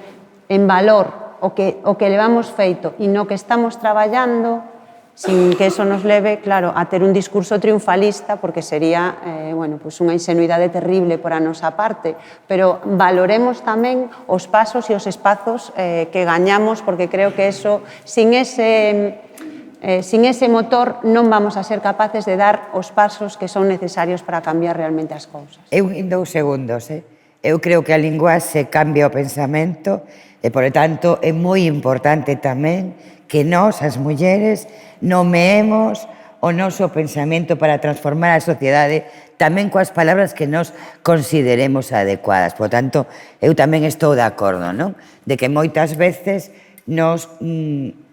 en valor o que levamos feito e no que estamos traballando, sin que eso nos leve, claro, a ter un discurso triunfalista, porque sería unha ingenuidade terrible por a nosa parte, pero valoremos tamén os pasos e os espazos que gañamos, porque creo que eso, sin ese motor, non vamos a ser capaces de dar os pasos que son necesarios para cambiar realmente as cousas. Eu, en 2 segundos, eu creo que a linguaxe cambia o pensamento e, por tanto, é moi importante tamén que nós, as mulleres, nomeemos o noso pensamento para transformar a sociedade tamén coas palabras que nos consideremos adecuadas. Por tanto, eu tamén estou de acordo, non? De que moitas veces nos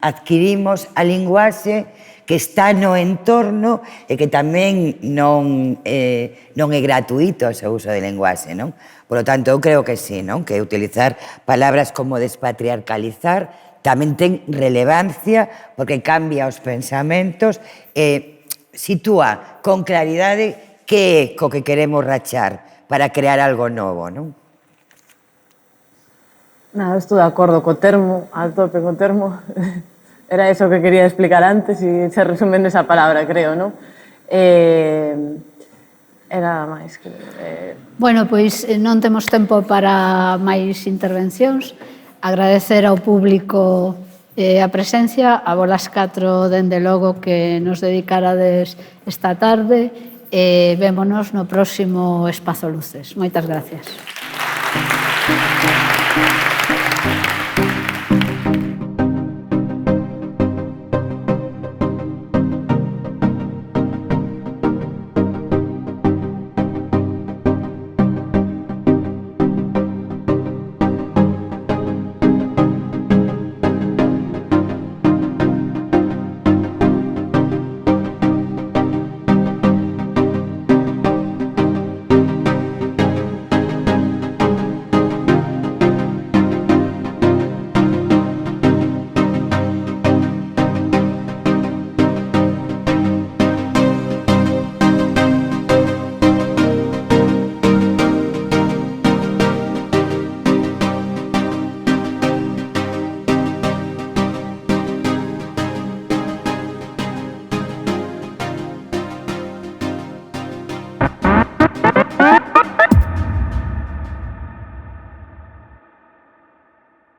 adquirimos a linguaxe que está no entorno e que tamén non é gratuito o seu uso de linguaxe, non? Por lo tanto, eu creo que sí, non? Que utilizar palabras como despatriarcalizar tamén ten relevancia porque cambia os pensamentos e sitúa con claridade que é co que queremos rachar para crear algo novo, non? Nada, estou de acordo co termo, al tope co termo. Era eso que quería explicar antes e se resume nesa palabra, creo, non? Era máis que... Bueno, pois non temos tempo para máis intervencións. Agradecer ao público a presencia, a volas 4 dende logo que nos dedicarades esta tarde e vémonos no próximo Espazo Luces. Moitas gracias.